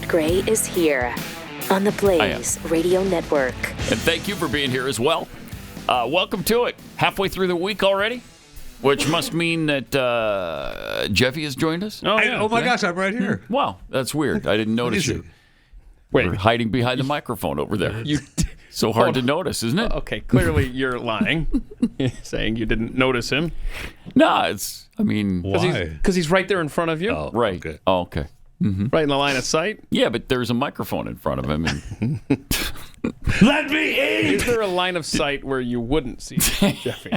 Matt Gray is here on the Blaze Radio Network. And thank you for being here as well. Welcome to it. Halfway through the week already, which must mean that Jeffy has joined us. Oh my gosh, I'm right here. Wow, that's weird. I didn't notice you. Wait, you're hiding behind the microphone over there. So hard to notice, isn't it? Okay, clearly you're lying, saying you didn't notice him. No, it's, I mean... Why? Because he's right there in front of you. Oh, right. Okay. Oh, okay. Mm-hmm. Right in the line of sight. Yeah, but there's a microphone in front of him. And... Let me in! Is there a line of sight where you wouldn't see Jeffy?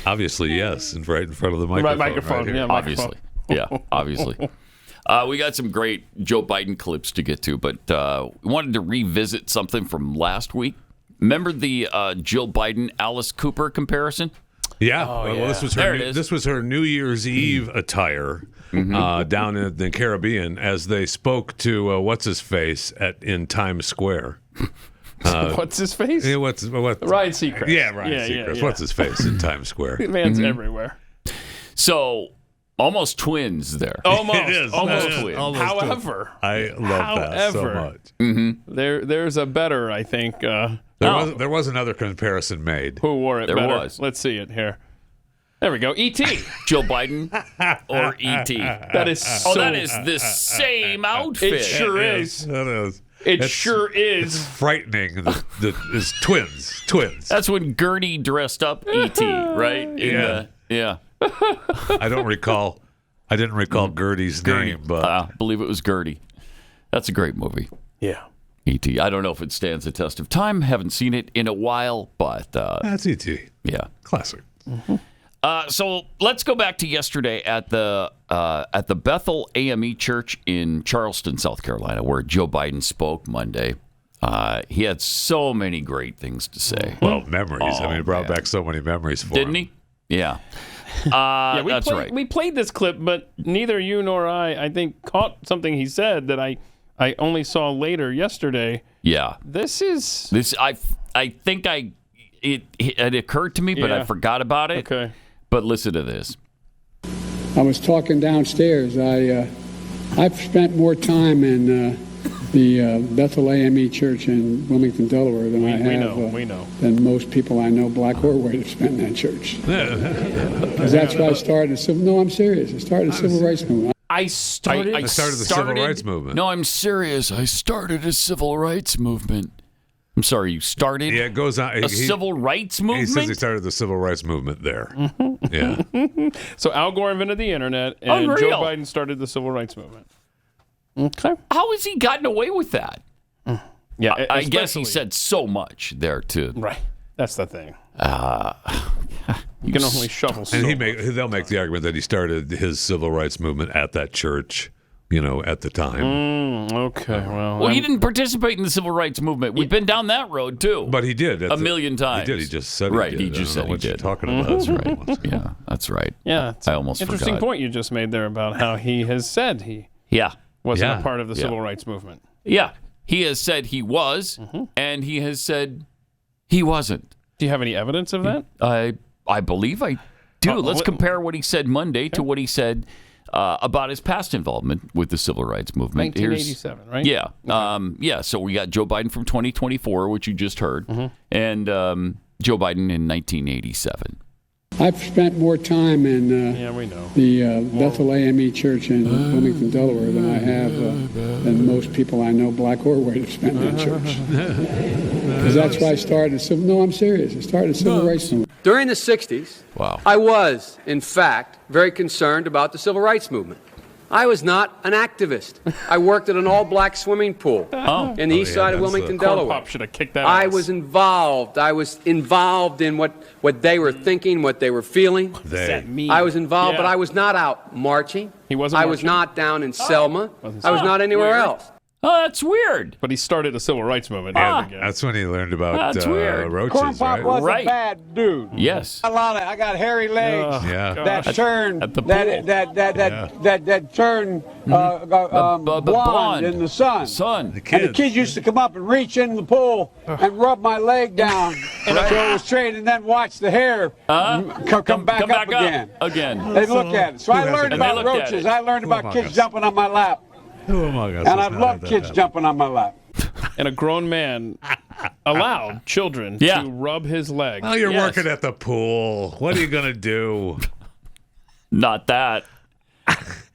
Obviously, yes. And right in front of the microphone. Microphone, right here. yeah. Obviously. Yeah, obviously. We got some great Joe Biden clips to get to, but we wanted to revisit something from last week. Remember the Jill Biden-Alice Cooper comparison? Yeah. Oh, well, yeah. This was her New Year's Eve attire down in the Caribbean as they spoke to what's-his-face in Times Square. What's his face? Yeah, what? Ryan Seacrest. Yeah, Ryan Seacrest. Yeah. What's his face in Times Square? The man's everywhere. So, almost twins there. Almost. It is. Almost It is. twins. Almost However, I love that so much. there's a better, I think. There was another comparison made. Who wore it There better? was. Let's see it here. There we go. E.T. Joe Biden or E.T.? That is so... that is the same outfit. It sure is. That is. It sure is. Frightening. It's twins. That's when Gertie dressed up E.T., right? Yeah. I didn't recall Gertie's name, but I believe it was Gertie. That's a great movie. Yeah. E.T. I don't know if it stands the test of time. Haven't seen it in a while, but that's E.T. Yeah, Classic. So let's go back to yesterday at the Bethel AME Church in Charleston, South Carolina, where Joe Biden spoke Monday. He had so many great things to say. Well, memories. It brought back so many memories for Didn't him. he? Yeah. That's right. We played this clip, but neither you nor I think, caught something he said that I only saw later yesterday. Yeah. This. I think it occurred to me, but I forgot about it. Okay. But listen to this. I was talking downstairs. I've spent more time in the Bethel AME Church in Wilmington, Delaware than we know. than most people I know, black or white, have spent in that church. Because that's why I started a civil. No, I'm serious. I started a civil rights movement. I started the civil rights movement. No, I'm serious. I started a civil rights movement. I'm sorry, you started Yeah, it goes on. civil rights movement? He says he started the civil rights movement there. Yeah. So Al Gore invented the internet, and Unreal. Joe Biden started the civil rights movement. Okay. How has he gotten away with that? Yeah, I guess he especially- said so much there, too. Right. That's the thing. You can only shuffle so And much. they'll make the argument that he started his civil rights movement at that church, at the time. Okay, Well, he didn't participate in the civil rights movement. We've been down that road, too. But he did. A million times. He did. He just said right, he did. he just I don't said know he what did. you're talking about. That's right. Yeah, that's right. Yeah, it's I almost interesting forgot. point you just made there about how he has said he wasn't a part of the civil rights movement. Yeah. He has said he was, and he has said he wasn't. Do you have any evidence of that? I believe I do. Let's what- compare what he said Monday to what he said about his past involvement with the civil rights movement. 1987, right? Yeah. Yeah. So we got Joe Biden from 2024, which you just heard, and Joe Biden in 1987. I've spent more time in we know. the Bethel AME Church in Wilmington, Delaware than I have than most people I know, black or white, have spent in that church. Because that's why I started a civil. No, I'm serious. I started a civil rights movement. During the 60s, Wow. I was, in fact, very concerned about the civil rights movement. I was not an activist. I worked at an all-black swimming pool in the east side of Wilmington, Corn Delaware. Pop should have kicked that I ass. was involved. I was involved in what they were thinking, what they were feeling. I was involved, but I was not out marching. He wasn't I was marching? not down in Selma. I was not anywhere Weird. else. Oh, that's weird. But he started a civil rights movement. That's when he learned about That's weird. roaches, right? was Right. a bad dude. Yes. I got hairy legs Yeah. that turn At the pool. that turn blonde in the sun. Son. And the kids used to come up and reach into the pool and rub my leg down until it was straight, and then watch the hair come back up again. Again. They look at it. So I learned And they about looked at roaches. it. I learned about kids jumping on my lap. Who among us? And I love kids jumping on my lap. And a grown man allowed children to rub his leg. Oh, you're working at the pool. What are you going to do? Not that.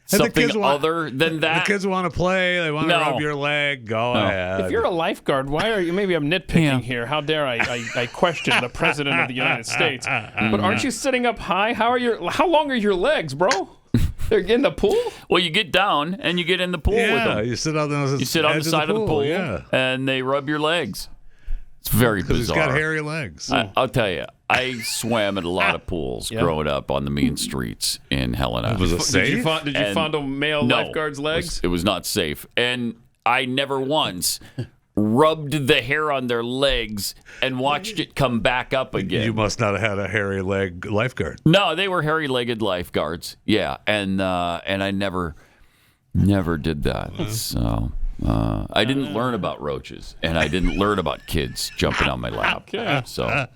Something other than that. The kids want to play. They want to rub your leg. Go ahead. If you're a lifeguard, why are you? Maybe I'm nitpicking here. How dare I question the president of the United States? But aren't you sitting up high? How long are your legs, bro? They're in the pool? Well, you get down and you get in the pool with them. You sit on the side of the pool, and they rub your legs. It's very bizarre. He's got hairy legs. I'll tell you, I swam at a lot of pools growing up on the mean streets in Helena. Was it safe? Did you fondle male lifeguards' legs? It was not safe. And I never once rubbed the hair on their legs and watched it come back up again. You must not have had a hairy leg lifeguard. No, they were hairy-legged lifeguards. Yeah, and I never did that. So I didn't learn about roaches, and I didn't learn about kids jumping on my lap. So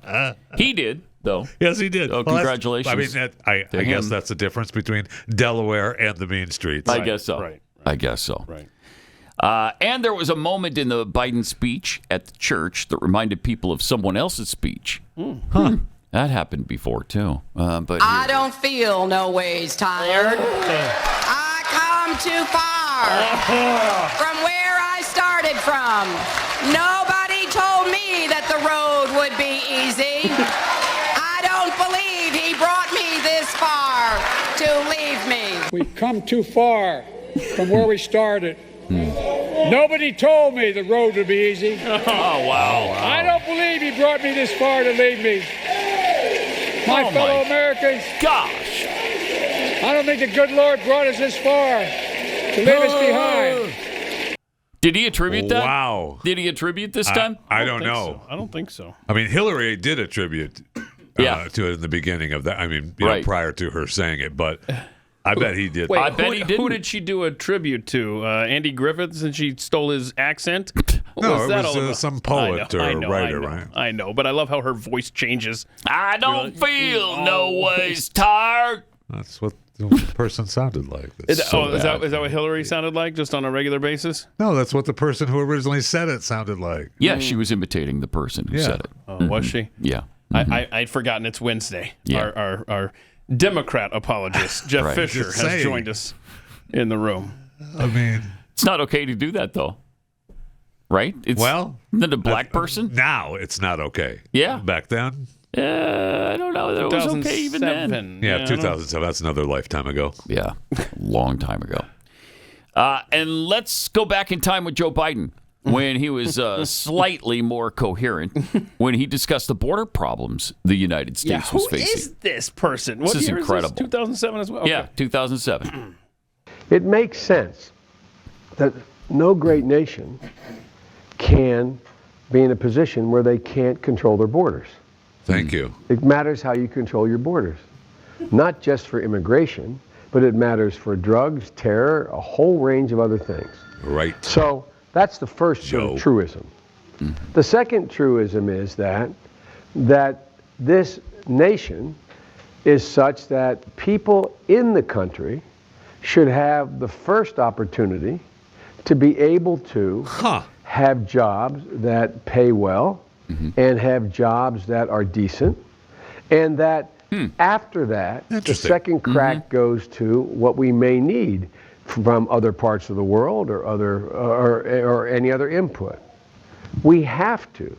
he did, though. Yes, he did. Oh, congratulations. I guess that's the difference between Delaware and the mean streets. I guess so. Right. I guess so. Right. And there was a moment in the Biden speech at the church that reminded people of someone else's speech. That happened before, too. But I don't feel no ways tired. I come too far from where I started from. Nobody told me that the road would be easy. I don't believe he brought me this far to leave me. We've come too far from where we started. Nobody told me the road would be easy. Oh, wow. I don't believe he brought me this far to leave me. My fellow Americans. Gosh. I don't think the good Lord brought us this far to leave us behind. Did he attribute that? Wow. Did he attribute this time? I don't know. So. I don't think so. I mean, Hillary did attribute to it in the beginning of that. I mean, prior to her saying it, but I bet he did. Wait, I bet he did. Who did she do a tribute to? Andy Griffith, and she stole his accent? No, it was some poet or writer, right? I know, but I love how her voice changes. I don't feel no ways tired. That's what the person sounded like. Is that what Hillary sounded like, just on a regular basis? No, that's what the person who originally said it sounded like. Yeah, she was imitating the person who said it. Oh, was she? Yeah. I'd forgotten it's Wednesday. Yeah. Our Democrat apologist, Jeff Fisher, has joined us in the room. I mean, it's not okay to do that, though. Right? Isn't it a black person? Now it's not okay. Yeah. Back then? I don't know. It was okay even then. Yeah, 2007. That's another lifetime ago. Yeah, long time ago. And let's go back in time with Joe Biden when he was slightly more coherent when he discussed the border problems the United States was facing. Who is this person? This is incredible. 2007 as well? Okay. Yeah, 2007. It makes sense that no great nation can be in a position where they can't control their borders. Thank you. It matters how you control your borders, not just for immigration, but it matters for drugs, terror, a whole range of other things. Right. So that's the first sort of truism. The second truism is that this nation is such that people in the country should have the first opportunity to be able to have jobs that pay well and have jobs that are decent, and that after that, the second crack goes to what we may need from other parts of the world or any other input. We have to,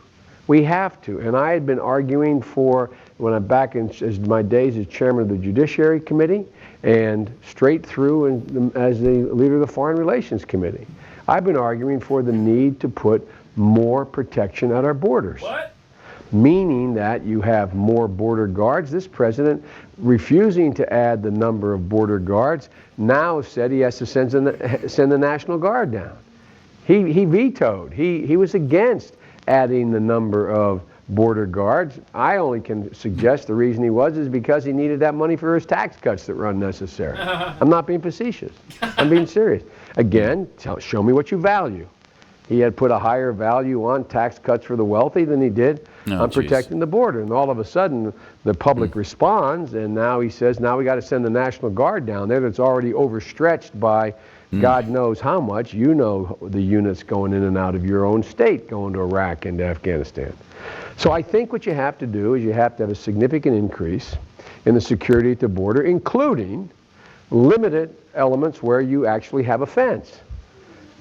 and I had been arguing for, when I'm back in my days as chairman of the Judiciary Committee and straight through as the leader of the Foreign Relations Committee, I've been arguing for the need to put more protection at our borders. What? Meaning that you have more border guards. This president, refusing to add the number of border guards, now said he has to send the National Guard down. He vetoed. He was against adding the number of border guards. I only can suggest the reason he was is because he needed that money for his tax cuts that were unnecessary. I'm not being facetious. I'm being serious. Again, show me what you value. He had put a higher value on tax cuts for the wealthy than he did on protecting the border. And all of a sudden, the public responds, and now he says, now we got to send the National Guard down there that's already overstretched by God knows how much. You know the units going in and out of your own state, going to Iraq and to Afghanistan. So I think what you have to do is you have to have a significant increase in the security at the border, including limited elements where you actually have a fence.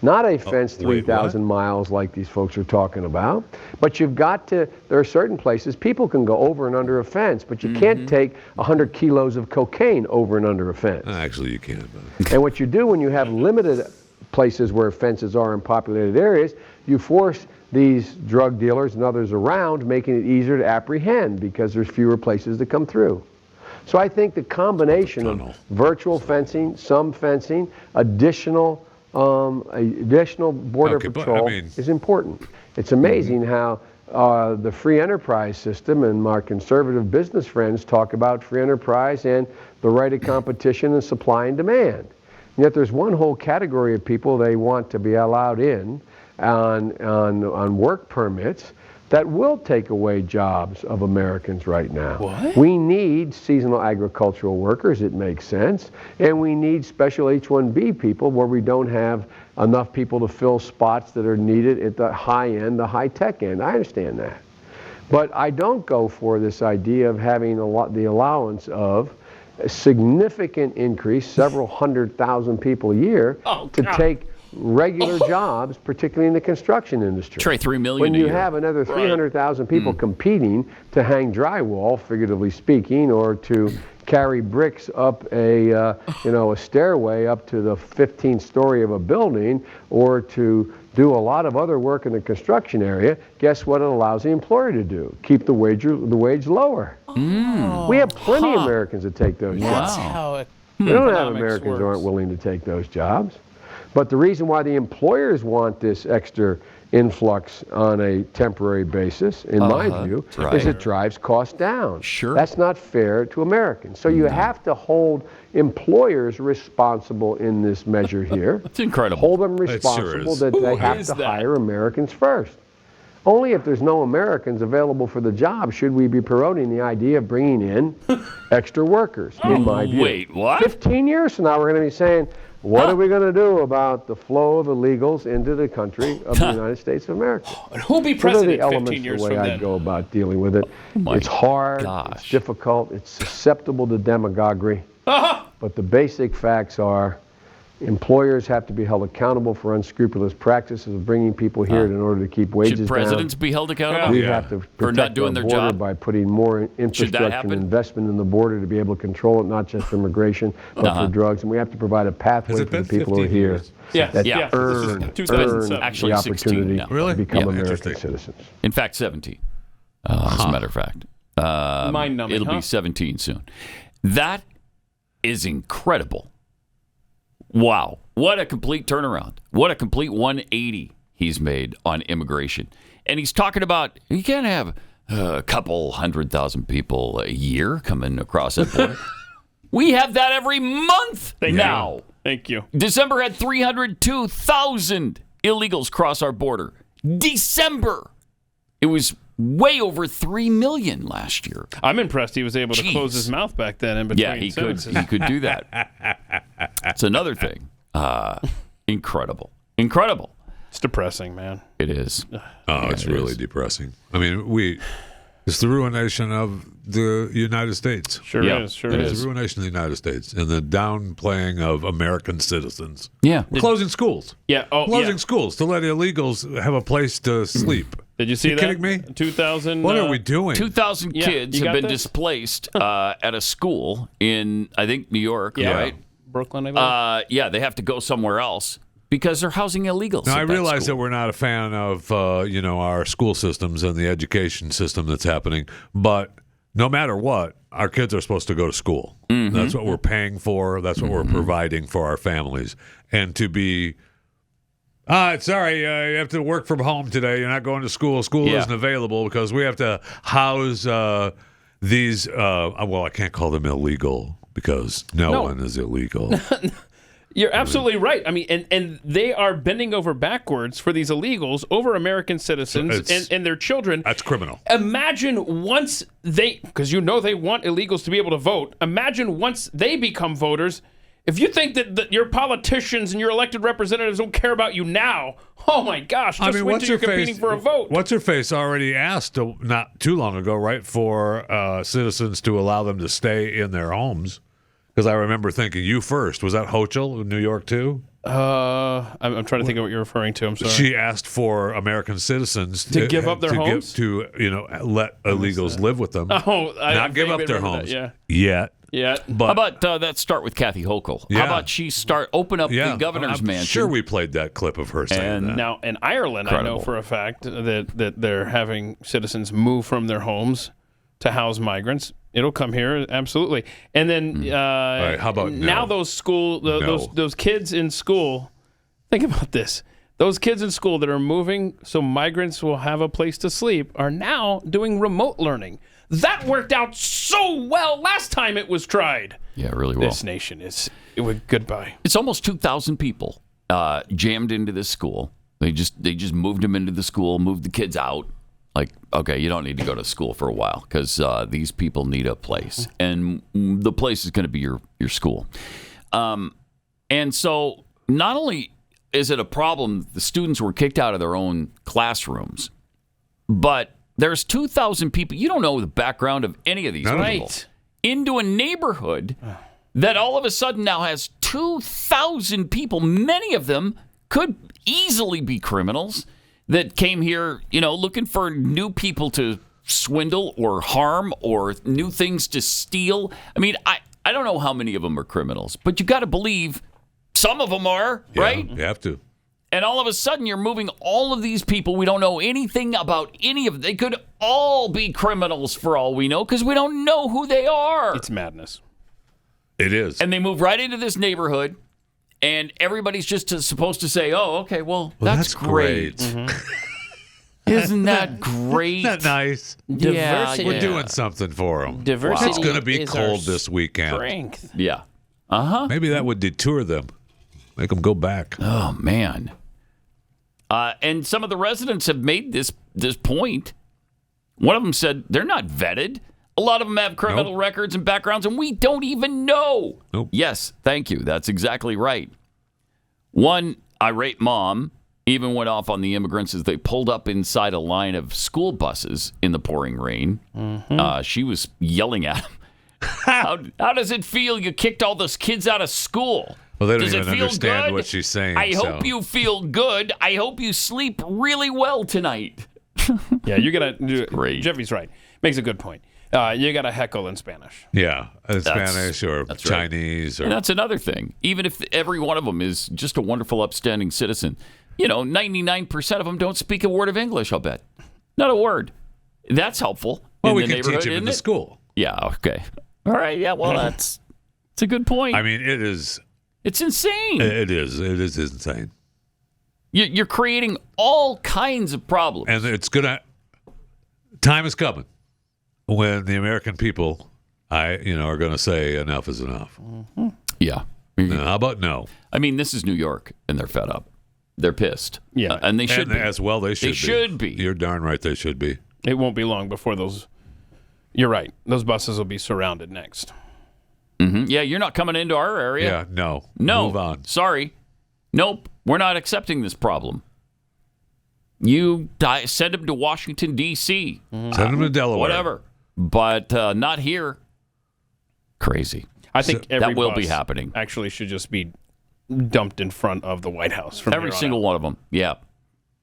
Not a fence 3,000 miles like these folks are talking about, but you've got to, there are certain places people can go over and under a fence, but you can't take 100 kilos of cocaine over and under a fence. Actually, you can. And what you do when you have limited places where fences are in populated areas, you force these drug dealers and others around, making it easier to apprehend because there's fewer places to come through. So I think the combination of virtual fencing, some fencing, additional border patrol is important. It's amazing how the free enterprise system and our conservative business friends talk about free enterprise and the right of competition and supply and demand. And yet there's one whole category of people they want to be allowed in on work permits that will take away jobs of Americans right now. What? We need seasonal agricultural workers, it makes sense, and we need special H-1B people where we don't have enough people to fill spots that are needed at the high end, the high-tech end. I understand that. But I don't go for this idea of having the allowance of a significant increase, several 100,000 people a year, to take regular jobs, particularly in the construction industry. Trey, 3 million when a you year. have another 300,000 people competing to hang drywall, figuratively speaking, or to carry bricks up a stairway up to the 15th story of a building, or to do a lot of other work in the construction area, guess what it allows the employer to do? Keep the wage lower. We have plenty of Americans that take those jobs. That's how it We don't have economics Americans works. who aren't willing to take those jobs. But the reason why the employers want this extra influx on a temporary basis, in my view, is it drives costs down. Sure. That's not fair to Americans. So you have to hold employers responsible in this measure here. It's incredible. Hold them responsible that they have to hire Americans first. Only if there's no Americans available for the job should we be promoting the idea of bringing in extra workers, in my view. Wait, what? 15 years from now, we're going to be saying, what are we going to do about the flow of illegals into the country of the United States of America? And who'll be Those are the president elements 15 years the from way I then? go about dealing with it. It's hard, it's difficult, it's susceptible to demagoguery. But the basic facts are employers have to be held accountable for unscrupulous practices of bringing people here in order to keep wages Should presidents be held accountable? We have to for not protect doing our their border job? by putting more infrastructure and happen? investment in the border to be able to control it, not just for immigration, but for drugs. And we have to provide a pathway for the people who are here that earn Actually, the 16 opportunity now. to become American citizens. In fact, 17, as a matter of fact. Mind-numbing, It'll be 17 soon. That is incredible. Wow. What a complete turnaround. What a complete 180 he's made on immigration. And he's talking about you can't have a couple 100,000 people a year coming across that border. We have that every month now. Thank you. December had 302,000 illegals cross our border. December. It was way over 3 million last year. I'm impressed he was able to close his mouth back then in between sentences. He could do that. That's another thing. Incredible. It's depressing, man. It is. Oh, it's really depressing. I mean, it's the ruination of the United States. Sure is. It's the ruination of the United States and the downplaying of American citizens. Yeah. We're closing schools. Yeah. Closing schools to let illegals have a place to sleep. Did you see you that? kidding me? 2,000. What are we doing? 2,000 kids have been displaced at a school in, I think, New York, right? Brooklyn, I believe. They have to go somewhere else because they're housing illegals. Now, I realize that we're not a fan of our school systems and the education system that's happening, but no matter what, our kids are supposed to go to school. Mm-hmm. That's what we're paying for. That's what we're providing for our families. And to be, sorry, you have to work from home today. You're not going to school. School isn't available because we have to house these, I can't call them illegal because no one is illegal. You're absolutely right. I mean, and they are bending over backwards for these illegals over American citizens and their children. That's criminal. Imagine once because they want illegals to be able to vote. Imagine once they become voters, If you think that your politicians and your elected representatives don't care about you now, oh my gosh, just wait till you're competing for a vote. What's-her-face already asked not too long ago, right, for citizens to allow them to stay in their homes. Because I remember thinking, you first. Was that Hochul in New York, too? I'm trying to think of what you're referring to. I'm sorry. She asked for American citizens to give up their homes? Let illegals live with them. Not give up their homes. Yet. But, how about that start with Kathy Hochul? Yeah. How about she open up the governor's I'm mansion? Sure, we played that clip of her saying that. Now, in Ireland, Incredible. I know for a fact that they're having citizens move from their homes to house migrants. It'll come here, absolutely. And then right, how about now those those kids in school, think about this. Those kids in school that are moving so migrants will have a place to sleep are now doing remote learning. That worked out so well last time it was tried. Yeah, really well. This nation goodbye. It's almost 2,000 people jammed into this school. They just moved them into the school, moved the kids out. Like, okay, you don't need to go to school for a while because these people need a place. And the place is going to be your school. And so not only is it a problem the students were kicked out of their own classrooms, but there's 2,000 people. You don't know the background of any of these people. Into a neighborhood that all of a sudden now has 2,000 people. Many of them could easily be criminals that came here, looking for new people to swindle or harm or new things to steal. I mean, I don't know how many of them are criminals, but you got to believe some of them are, right? You have to. And all of a sudden, you're moving all of these people. We don't know anything about any of them. They could all be criminals for all we know because we don't know who they are. It's madness. It is. And they move right into this neighborhood. And everybody's just supposed to say, oh, okay, well that's great. Mm-hmm. Isn't that great? Isn't that nice? Diversity. We're doing something for them. Diversity. It's going to be cold this weekend. Strength. Yeah. Uh-huh. Maybe that would deter them. Make them go back. Oh, man. And some of the residents have made this point. One of them said they're not vetted. A lot of them have criminal records and backgrounds, and we don't even know. Nope. Yes, thank you. That's exactly right. One irate mom even went off on the immigrants as they pulled up inside a line of school buses in the pouring rain. Mm-hmm. She was yelling at them. How does it feel you kicked all those kids out of school? Well, they don't Does even it feel understand good? what she's saying. I hope you feel good. I hope you sleep really well tonight. Yeah, you got to do great. Jeffy's right. Makes a good point. You got to heckle in Spanish. Yeah, Spanish or Chinese. And that's another thing. Even if every one of them is just a wonderful, upstanding citizen, 99% of them don't speak a word of English, I'll bet. Not a word. That's helpful. Well, in we the can neighborhood, teach them in isn't the it? school. Yeah, okay. All right, yeah, well, that's a good point. I mean, it is. It's insane. It is. It is insane. You're creating all kinds of problems. And it's going to. Time is coming when the American people, are going to say enough is enough. Mm-hmm. Yeah. Now, how about no? I mean, this is New York, and they're fed up. They're pissed. Yeah. And they should be. As well, they should be. They should be. You're darn right they should be. It won't be long before those. You're right. Those buses will be surrounded next. Mm-hmm. Yeah, you're not coming into our area. Yeah, no. No. Move on. Sorry. Nope. We're not accepting this problem. You send them to Washington, D.C. Send them to Delaware. Whatever. But not here. Crazy. I think every that will bus be happening. Actually should just be dumped in front of the White House. From Every single one of them. Yeah.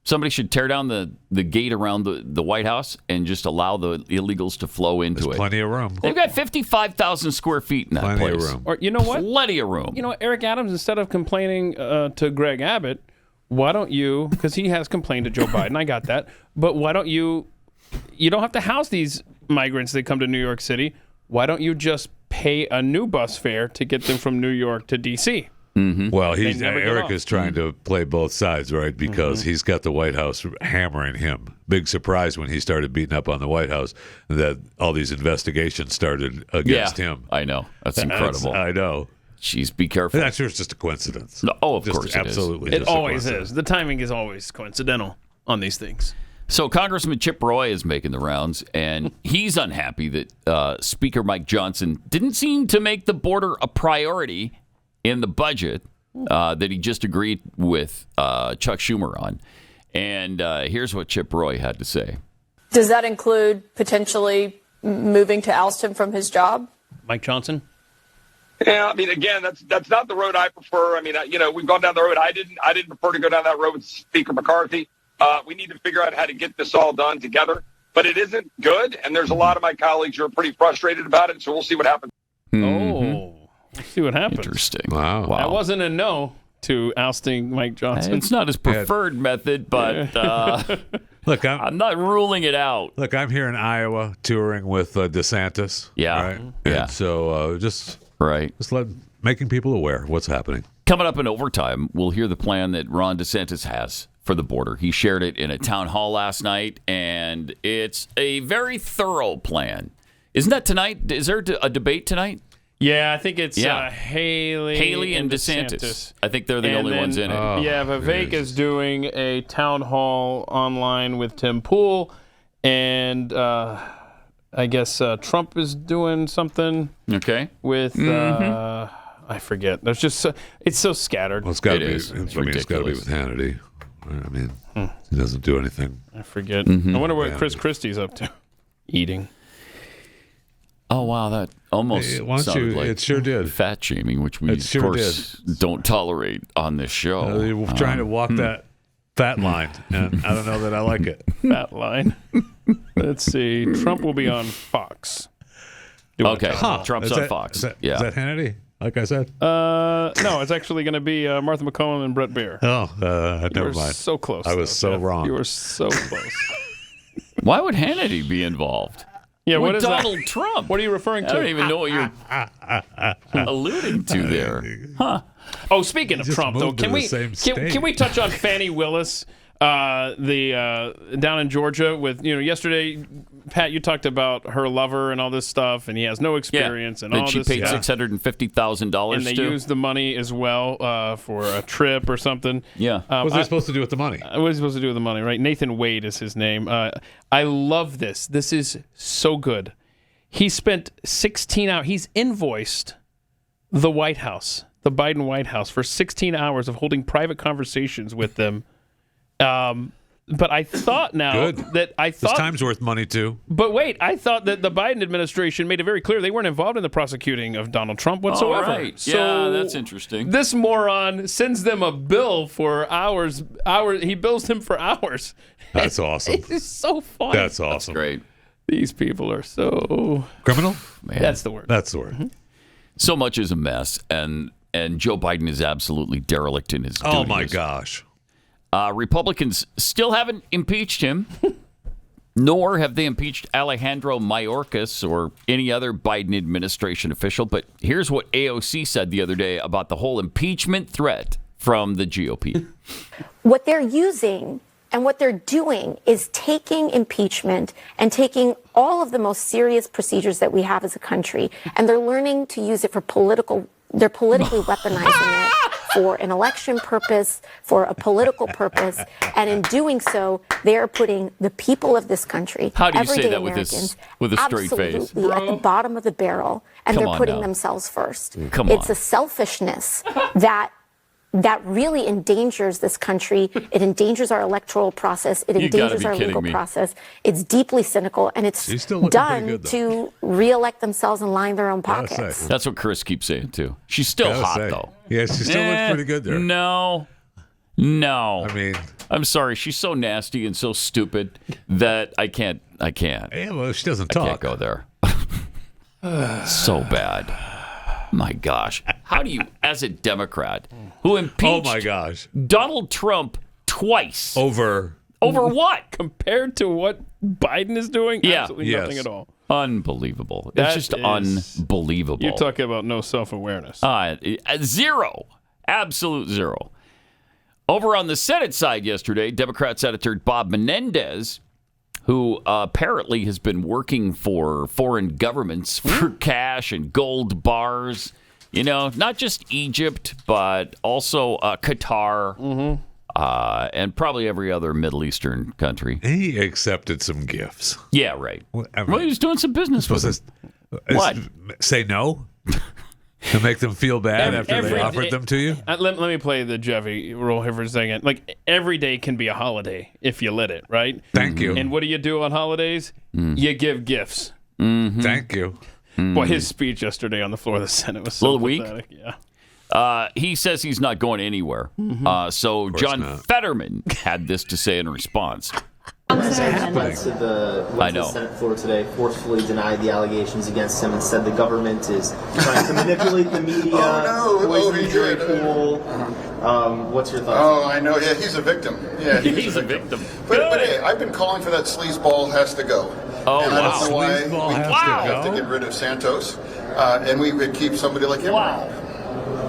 Somebody should tear down the gate around the White House and just allow the illegals to flow into There's it. plenty of room. They've got 55,000 square feet in that Plenty place. of room. Or you know what? Plenty of room. Eric Adams, instead of complaining to Greg Abbott, why don't you, because he has complained to Joe Biden, I got that, but why don't you don't have to house these migrants that come to New York City. Why don't you just pay a new bus fare to get them from New York to D.C.? Mm-hmm. Well, They never get Eric off. is trying to play both sides, right? Because he's got the White House hammering him. Big surprise when he started beating up on the White House that all these investigations started against him. I know. That's incredible. I know. Jeez, be careful. That's just a coincidence. No, of Just course it is. absolutely. It just a always coincidence. is. The timing is always coincidental on these things. So Congressman Chip Roy is making the rounds, and he's unhappy that Speaker Mike Johnson didn't seem to make the border a priority in the budget that he just agreed with Chuck Schumer on. And here's what Chip Roy had to say. Does that include potentially moving to oust him from his job? Mike Johnson? Yeah, I mean, again, that's not the road I prefer. I mean, we've gone down the road. I didn't prefer to go down that road with Speaker McCarthy. We need to figure out how to get this all done together. But it isn't good, and there's a lot of my colleagues who are pretty frustrated about it, so we'll see what happens. Oh, we'll see what happens. Interesting. Wow. That wasn't a no to ousting Mike Johnson. It's not his preferred method, but look, I'm not ruling it out. Look, I'm here in Iowa touring with DeSantis. Yeah. Right? Yeah. And so just making people aware of what's happening. Coming up in overtime, we'll hear the plan that Ron DeSantis has for the border. He shared it in a town hall last night, and it's a very thorough plan. Isn't that tonight? Is there a debate tonight? Yeah, I think it's Haley and DeSantis. I think they're the only ones in it. Vivek is doing a town hall online with Tim Pool, and I guess Trump is doing something. Okay. With I forget. There's just it's so scattered. Well, it's got to be. It's got to be with Hannity. I mean, he doesn't do anything. I forget. I wonder what Chris Christie's up to. Eating. Oh, wow, that almost sounded like it sure did. Fat shaming, which we, of course, don't tolerate on this show. You're trying to walk that fat line, and I don't know that I like it. Fat line. Let's see. Trump will be on Fox. Okay. Trump's on Fox. Is that Hannity, like I said? No, it's actually going to be Martha McCollum and Brett Baer. Oh, never mind. So close. I was so wrong. You were so close. Why would Hannity be involved? Yeah, what is Donald Trump? What are you referring to? I don't even know what you're alluding to there. Huh? Oh, speaking of Trump, though, can we touch on Fannie Willis, down in Georgia with yesterday, Pat, you talked about her lover and all this stuff, and he has no experience and all this. And she paid $650,000. And they used the money as well for a trip or something. Yeah. What was they supposed to do with the money? What was he supposed to do with the money, right? Nathan Wade is his name. I love this. This is so good. He spent 16 hours. He's invoiced the White House, the Biden White House, for 16 hours of holding private conversations with them. But I thought this time's worth money too. But wait, I thought that the Biden administration made it very clear they weren't involved in the prosecuting of Donald Trump whatsoever. Oh, right. So that's interesting. This moron sends them a bill for hours. He bills them for hours. That's awesome. It's so funny. That's awesome. That's great. These people are so criminal. Man. That's the word. That's the word. Mm-hmm. So much is a mess, and Joe Biden is absolutely derelict in his duties. Oh my gosh. Republicans still haven't impeached him, nor have they impeached Alejandro Mayorkas or any other Biden administration official. But here's what AOC said the other day about the whole impeachment threat from the GOP. What they're using and what they're doing is taking impeachment and taking all of the most serious procedures that we have as a country, and they're learning to use it for they're politically weaponizing it for an election purpose, for a political purpose, and in doing so, they are putting the people of this country, how do you everyday say that Americans, with a straight face? absolutely at the bottom of the barrel, and they're putting themselves first. It's a selfishness that really endangers this country. It endangers our electoral process. It endangers our legal process. It's deeply cynical, and it's done to reelect themselves and line their own pockets. That's what Chris keeps saying, too. She's still hot, though. Yeah, she still looks pretty good there. No. I mean, I'm sorry. She's so nasty and so stupid that I can't. Yeah, well, she doesn't talk. I can't go there. So bad. My gosh. How do you, as a Democrat who impeached Donald Trump twice. Over what? Compared to what Biden is doing? Absolutely nothing at all. Unbelievable. It's just unbelievable. You're talking about no self-awareness. Zero. Absolute zero. Over on the Senate side yesterday, Democrat Senator Bob Menendez, who apparently has been working for foreign governments for cash and gold bars. Not just Egypt, but also Qatar and probably every other Middle Eastern country. He accepted some gifts. Yeah, right. Well, he was doing some business with us. What? Say no? To make them feel bad after they offered them to you? Let me play the Jeffy role here for a second. Like, every day can be a holiday if you let it, right? Thank you. And what do you do on holidays? You give gifts. Mm-hmm. Thank you. Boy, his speech yesterday on the floor of the Senate was so pathetic. Yeah. He says he's not going anywhere. So John Fetterman had this to say in response. What's happening? To the Senate floor today forcefully denied the allegations against him and said the government is trying to manipulate the media. Poison the jury pool. What's your thoughts? Oh, I know. Yeah, he's a victim. Yeah, he's a victim. But hey, I've been calling for that sleazeball has to go. Oh, and wow. I don't know why we have have to get rid of Santos, and we would keep somebody like him around.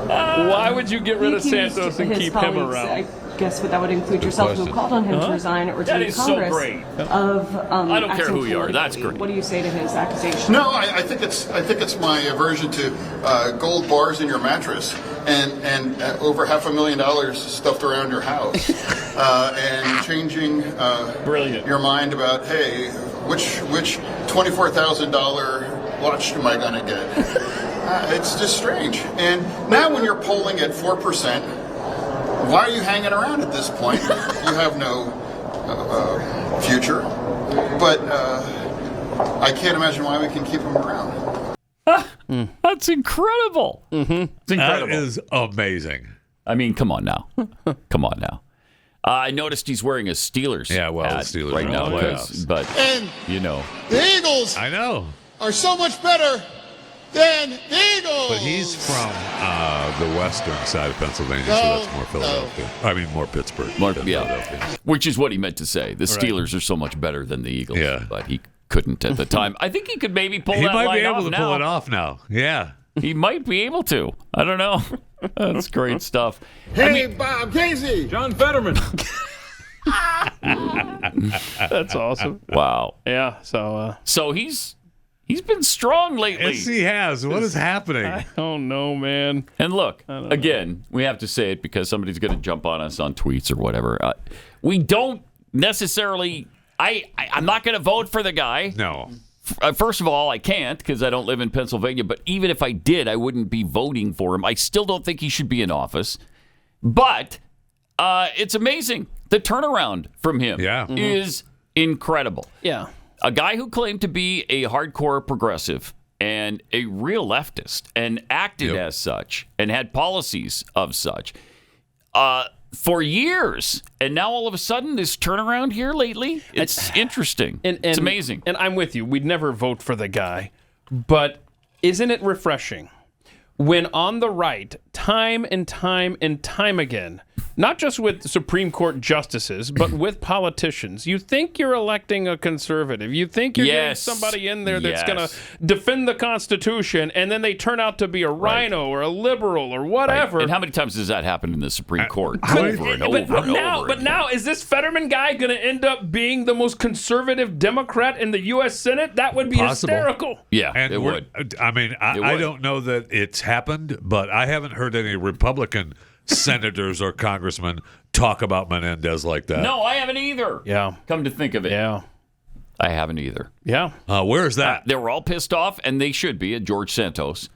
Why would you get rid of Santos and keep him around? I guess that would include yourself, who called on him to resign or return to Congress. So great. I don't care who you are. That's great. What do you say to his accusation? No, I think it's my aversion to gold bars in your mattress and over $500,000 stuffed around your house, and changing your mind about which $24,000 watch am I going to get? It's just strange. And now when you're polling at 4%. Why are you hanging around at this point? You have no future. But I can't imagine why we can keep him around. That's incredible. It's incredible. That is amazing. I mean, come on now. Come on now. I noticed he's wearing a Steelers hat the Steelers right now. But, and the Eagles are so much better than the Eagles. But he's from the western side of Pennsylvania, so that's more Philadelphia. I mean, more Pittsburgh. Philadelphia. Which is what he meant to say. The Steelers are so much better than the Eagles. Yeah. But he couldn't at the time. I think he could maybe pull that line off now. He might be able to pull it off now. Yeah. He might be able to. I don't know. That's great stuff. Hey, Bob Casey. John Fetterman. That's awesome. Wow. Yeah. So he's been strong lately. Yes, he has. What is happening? I don't know, man. And look, again, we have to say it because somebody's going to jump on us on tweets or whatever. We don't necessarily. I'm not going to vote for the guy. No. First of all, I can't because I don't live in Pennsylvania. But even if I did, I wouldn't be voting for him. I still don't think he should be in office. But it's amazing. The turnaround from him is incredible. Yeah. A guy who claimed to be a hardcore progressive and a real leftist and acted as such and had policies of such for years. And now all of a sudden, this turnaround here lately, it's interesting. It's amazing. And I'm with you. We'd never vote for the guy. But isn't it refreshing when on the right, time and time and time again, not just with Supreme Court justices, but with politicians, you think you're electing a conservative. You think you're getting somebody in there that's going to defend the Constitution, and then they turn out to be a rhino or a liberal or whatever. Right. And how many times does that happen in the Supreme Court? Over and over. But now, is this Fetterman guy going to end up being the most conservative Democrat in the U.S. Senate? That would be hysterical. Yeah, and it would. I mean, I don't know that it's happened, but I haven't heard any Republican senators or congressmen talk about Menendez like that. No, I haven't either. Yeah. Come to think of it. Yeah. I haven't either. Yeah. Where is that? They were all pissed off, and they should be, at George Santos.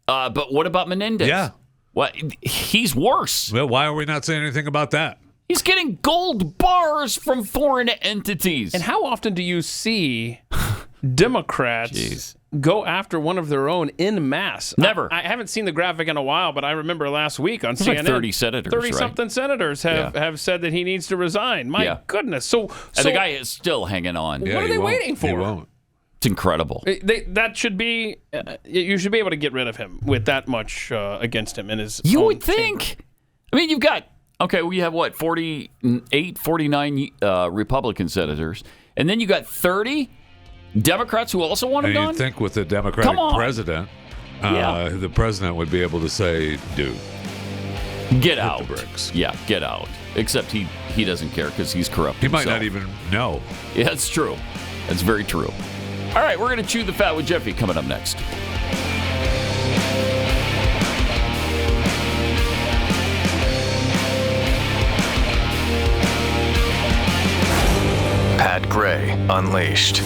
But what about Menendez? Yeah. Well, he's worse. Well, why are we not saying anything about that? He's getting gold bars from foreign entities. And how often do you see Democrats go after one of their own en masse? Never. I haven't seen the graphic in a while, but I remember last week on CNN, like 30 senators, 30-something senators have said that he needs to resign. My goodness. So and the guy is still hanging on. What are they waiting for? He won't. It's incredible. That should be. You should be able to get rid of him with that much against him in his. You own would think. chamber. I mean, you've got. Okay, we have 48, 49 Republican senators, and then you got 30 Democrats who also want him gone. You'd think with the Democratic president, the president would be able to say, "Dude, get out." The bricks. Yeah, get out. Except he doesn't care because he's corrupt. He might not even know. Yeah, that's true. That's very true. All right, we're going to chew the fat with Jeffy coming up next. Pat Gray Unleashed.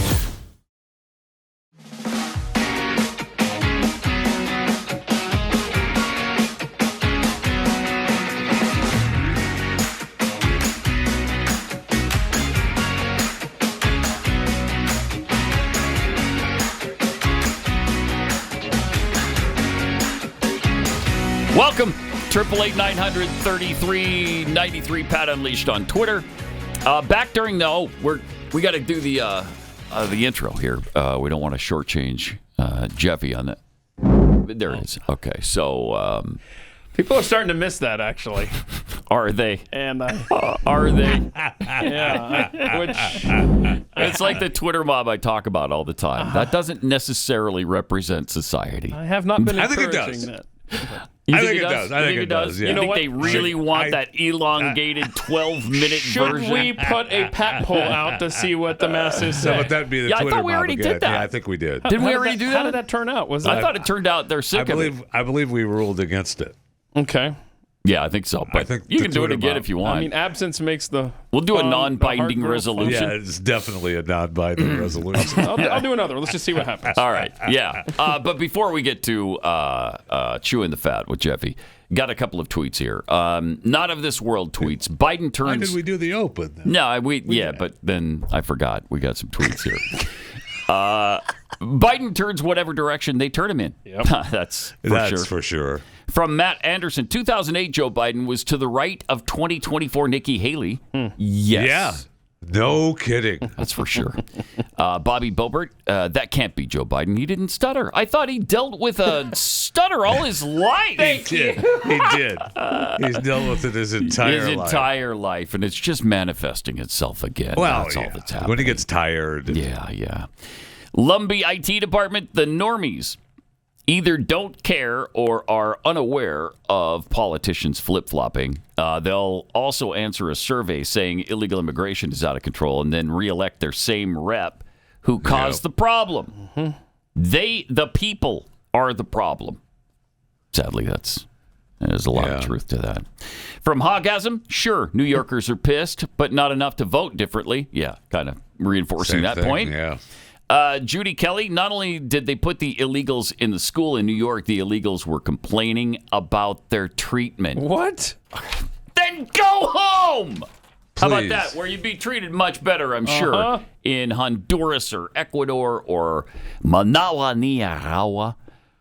Welcome. 888-900-3393. Pat Unleashed on Twitter. Back during we got to do the intro here. We don't want to shortchange Jeffy on that. There it is. Okay, so people are starting to miss that, actually. Are they? And are they? Yeah. Which it's like the Twitter mob I talk about all the time. That doesn't necessarily represent society. I have not been I encouraging think it does. that. I think it does. I think it does. Yeah. You think they really want that elongated 12-minute Should version? we put a pat poll out to see what the masses say? No, but that'd be the Yeah, Twitter I thought we mob already again. did that. Yeah, I think we did. Didn't we already do that? How did that turn out? I thought it turned out they're sick of it. I believe we ruled against it. Okay. Yeah, I think so. But you can do it again if you want. I mean, absence makes the. We'll do a the non-binding heart resolution. Yeah, it's definitely a non-binding resolution. I'll do another. Let's just see what happens. All right. Yeah. But before we get to chewing the fat with Jeffy, got a couple of tweets here. Not of this world tweets. Biden turns. Why did we do the open? Then? No, but then I forgot. We got some tweets here. Biden turns whatever direction they turn him in. Yep. That's for sure. From Matt Anderson, 2008 Joe Biden was to the right of 2024 Nikki Haley. Yes. Yeah. No kidding. That's for sure. Bobby Bobert, that can't be Joe Biden. He didn't stutter. I thought he dealt with a stutter all his life. He did. He's dealt with it his entire life, and it's just manifesting itself again. Well, that's all that's happening. When he gets tired. Yeah. Lumbee IT department, the normies either don't care or are unaware of politicians flip-flopping. They'll also answer a survey saying illegal immigration is out of control and then reelect their same rep who caused the problem. Mm-hmm. The people, are the problem. Sadly, there's a lot of truth to that. From Hogasm, sure, New Yorkers are pissed, but not enough to vote differently. Yeah, kind of reinforcing that point. Yeah. Judy Kelly, not only did they put the illegals in the school in New York, the illegals were complaining about their treatment. What? Then go home! Please. How about that? Where you'd be treated much better, I'm sure, in Honduras or Ecuador or Manawa, Nicaragua.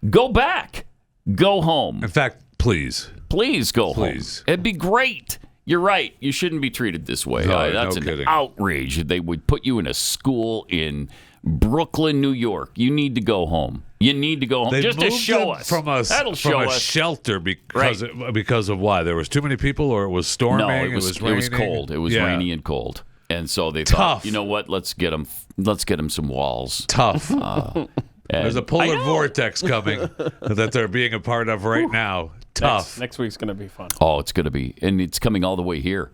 Go back. Go home. In fact, please. Please go home. It'd be great. You're right. You shouldn't be treated this way. No, That's no an kidding. outrage. They would put you in a school in Brooklyn, New York. You need to go home. You need to go home. They Just to moved show them us. That'll show a us. shelter because of why? There was too many people, or it was storming. No, it was raining? It was cold. It was rainy and cold. And so they thought, you know what? Let's get them some walls. Tough. There's a polar vortex coming that they're being a part of right now. Tough. Next week's going to be fun. Oh, it's going to be. And it's coming all the way here.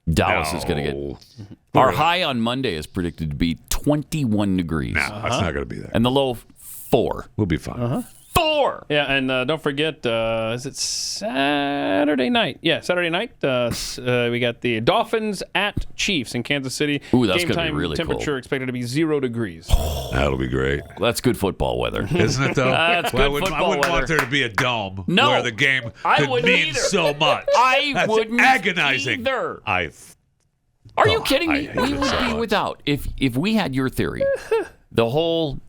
Dallas is going to get. Our high on Monday is predicted to be 21 degrees. No, that's not going to be that. And the low, 4. We'll be fine. 4. Yeah, and don't forget, is it Saturday night? Yeah, Saturday night. We got the Dolphins at Chiefs in Kansas City. Ooh, that's Game going to time be really temperature cold. expected to be 0 degrees. That'll be great. That's good football weather. Isn't it, though? That's good I wouldn't football want weather. there to be a dome No, where the game I could wouldn't mean either. so much. I wouldn't agonizing. either. Are you kidding me? We would be without. If we had your theory, the whole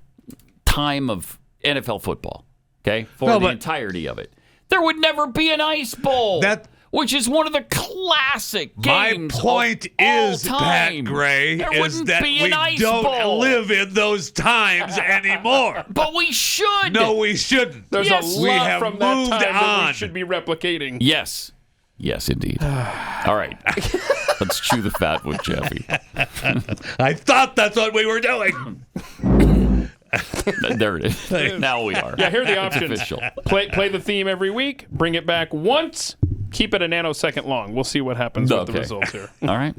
time of NFL football, okay, for the entirety of it, there would never be an Ice Bowl. Which is one of the classic games. My point of all is, time. Pat Gray, there is that be we an Ice don't Bowl. live in those times anymore. But we should. No, we shouldn't. There's a lot we have from that moved time that we on. should be replicating. Yes. Yes, indeed. All right. Let's chew the fat with Jeffy. I thought that's what we were doing. There it is. Now we are. Yeah, here are the It's options. official. Play the theme every week. Bring it back once. Keep it a nanosecond long. We'll see what happens with the results here. All right.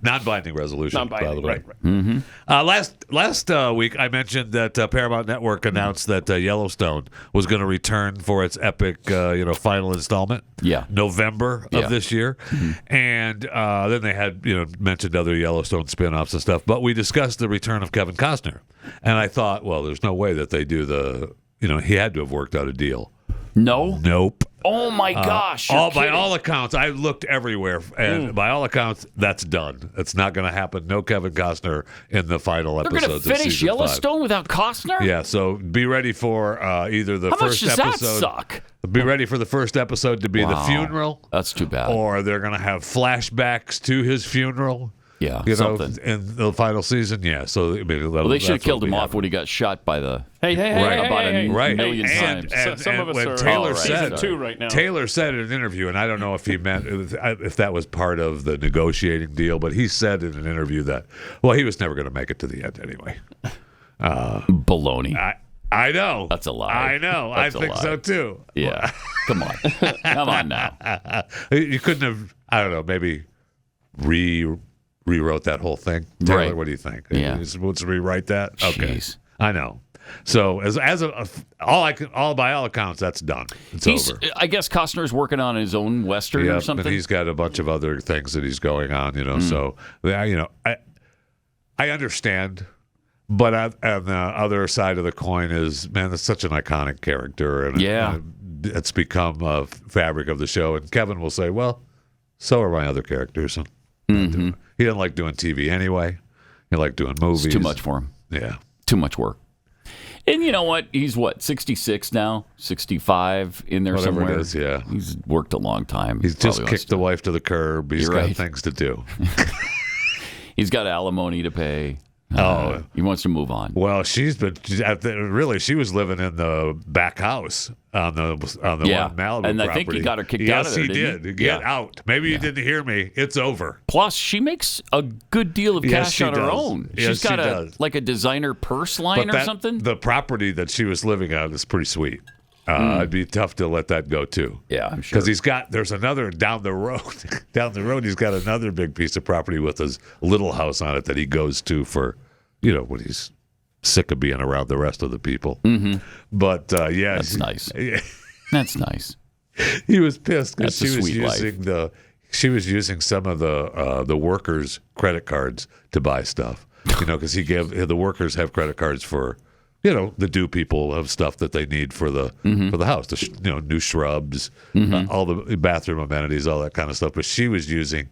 Non-binding resolution. Non-binding, by the way. right. Mm-hmm. Last week, I mentioned that Paramount Network announced that Yellowstone was going to return for its epic, final installment. Yeah. November of this year, and then they had mentioned other Yellowstone spinoffs and stuff. But we discussed the return of Kevin Costner, and I thought, well, there's no way that they do he had to have worked out a deal. No. Nope. Oh my gosh! By all accounts, I looked everywhere, and by all accounts, that's done. It's not going to happen. No Kevin Costner in the final episodes. They're going to finish Yellowstone without Costner? Yeah. So be ready for either the first episode. How much does that suck? Be ready for the first episode to be the funeral. That's too bad. Or they're going to have flashbacks to his funeral. Yeah, something in the final season. Yeah, so they should have killed him off when he got shot by the a million times. Some of us when are Taylor said two right now. Taylor said in an interview, and I don't know if he meant if that was part of the negotiating deal, but he said in an interview that he was never going to make it to the end anyway. Baloney. I know. That's a lie. I know. I think so too. Yeah. Come on. Come on now. You couldn't have. I don't know. Maybe rewrote that whole thing. Taylor, right. What do you think? Yeah. You're supposed to rewrite that? Okay. Jeez. I know. So by all accounts, that's done. It's over. I guess Costner's working on his own Western or something. But he's got a bunch of other things that he's going on, So, I understand. But on the other side of the coin is, man, that's such an iconic character. And it's become a fabric of the show. And Kevin will say, well, so are my other characters. And he didn't like doing TV anyway. He liked doing movies. It's too much for him. Yeah. Too much work. And you know what? He's 66 now? 65 in there Whatever somewhere? It is, yeah. He's worked a long time. He's just kicked the wife to the curb. He's got things to do. He's got alimony to pay. He wants to move on. Well, she was living in the back house on the one Malibu and I property. think he got her kicked out of there. Yes, he did. Get out. Maybe you didn't hear me. It's over. Plus, she makes a good deal of cash on her own. She's got a designer purse line or something. The property that she was living on is pretty sweet. It'd be tough to let that go too. Yeah, I'm sure. Because there's another down the road. Down the road, he's got another big piece of property with his little house on it that he goes to for, when he's sick of being around the rest of the people. Mm-hmm. But that's nice. That's nice. He was pissed because she was using some of the workers' credit cards to buy stuff. Because the workers have credit cards for. The do people have stuff that they need for the house, new shrubs, all the bathroom amenities, all that kind of stuff. But she was using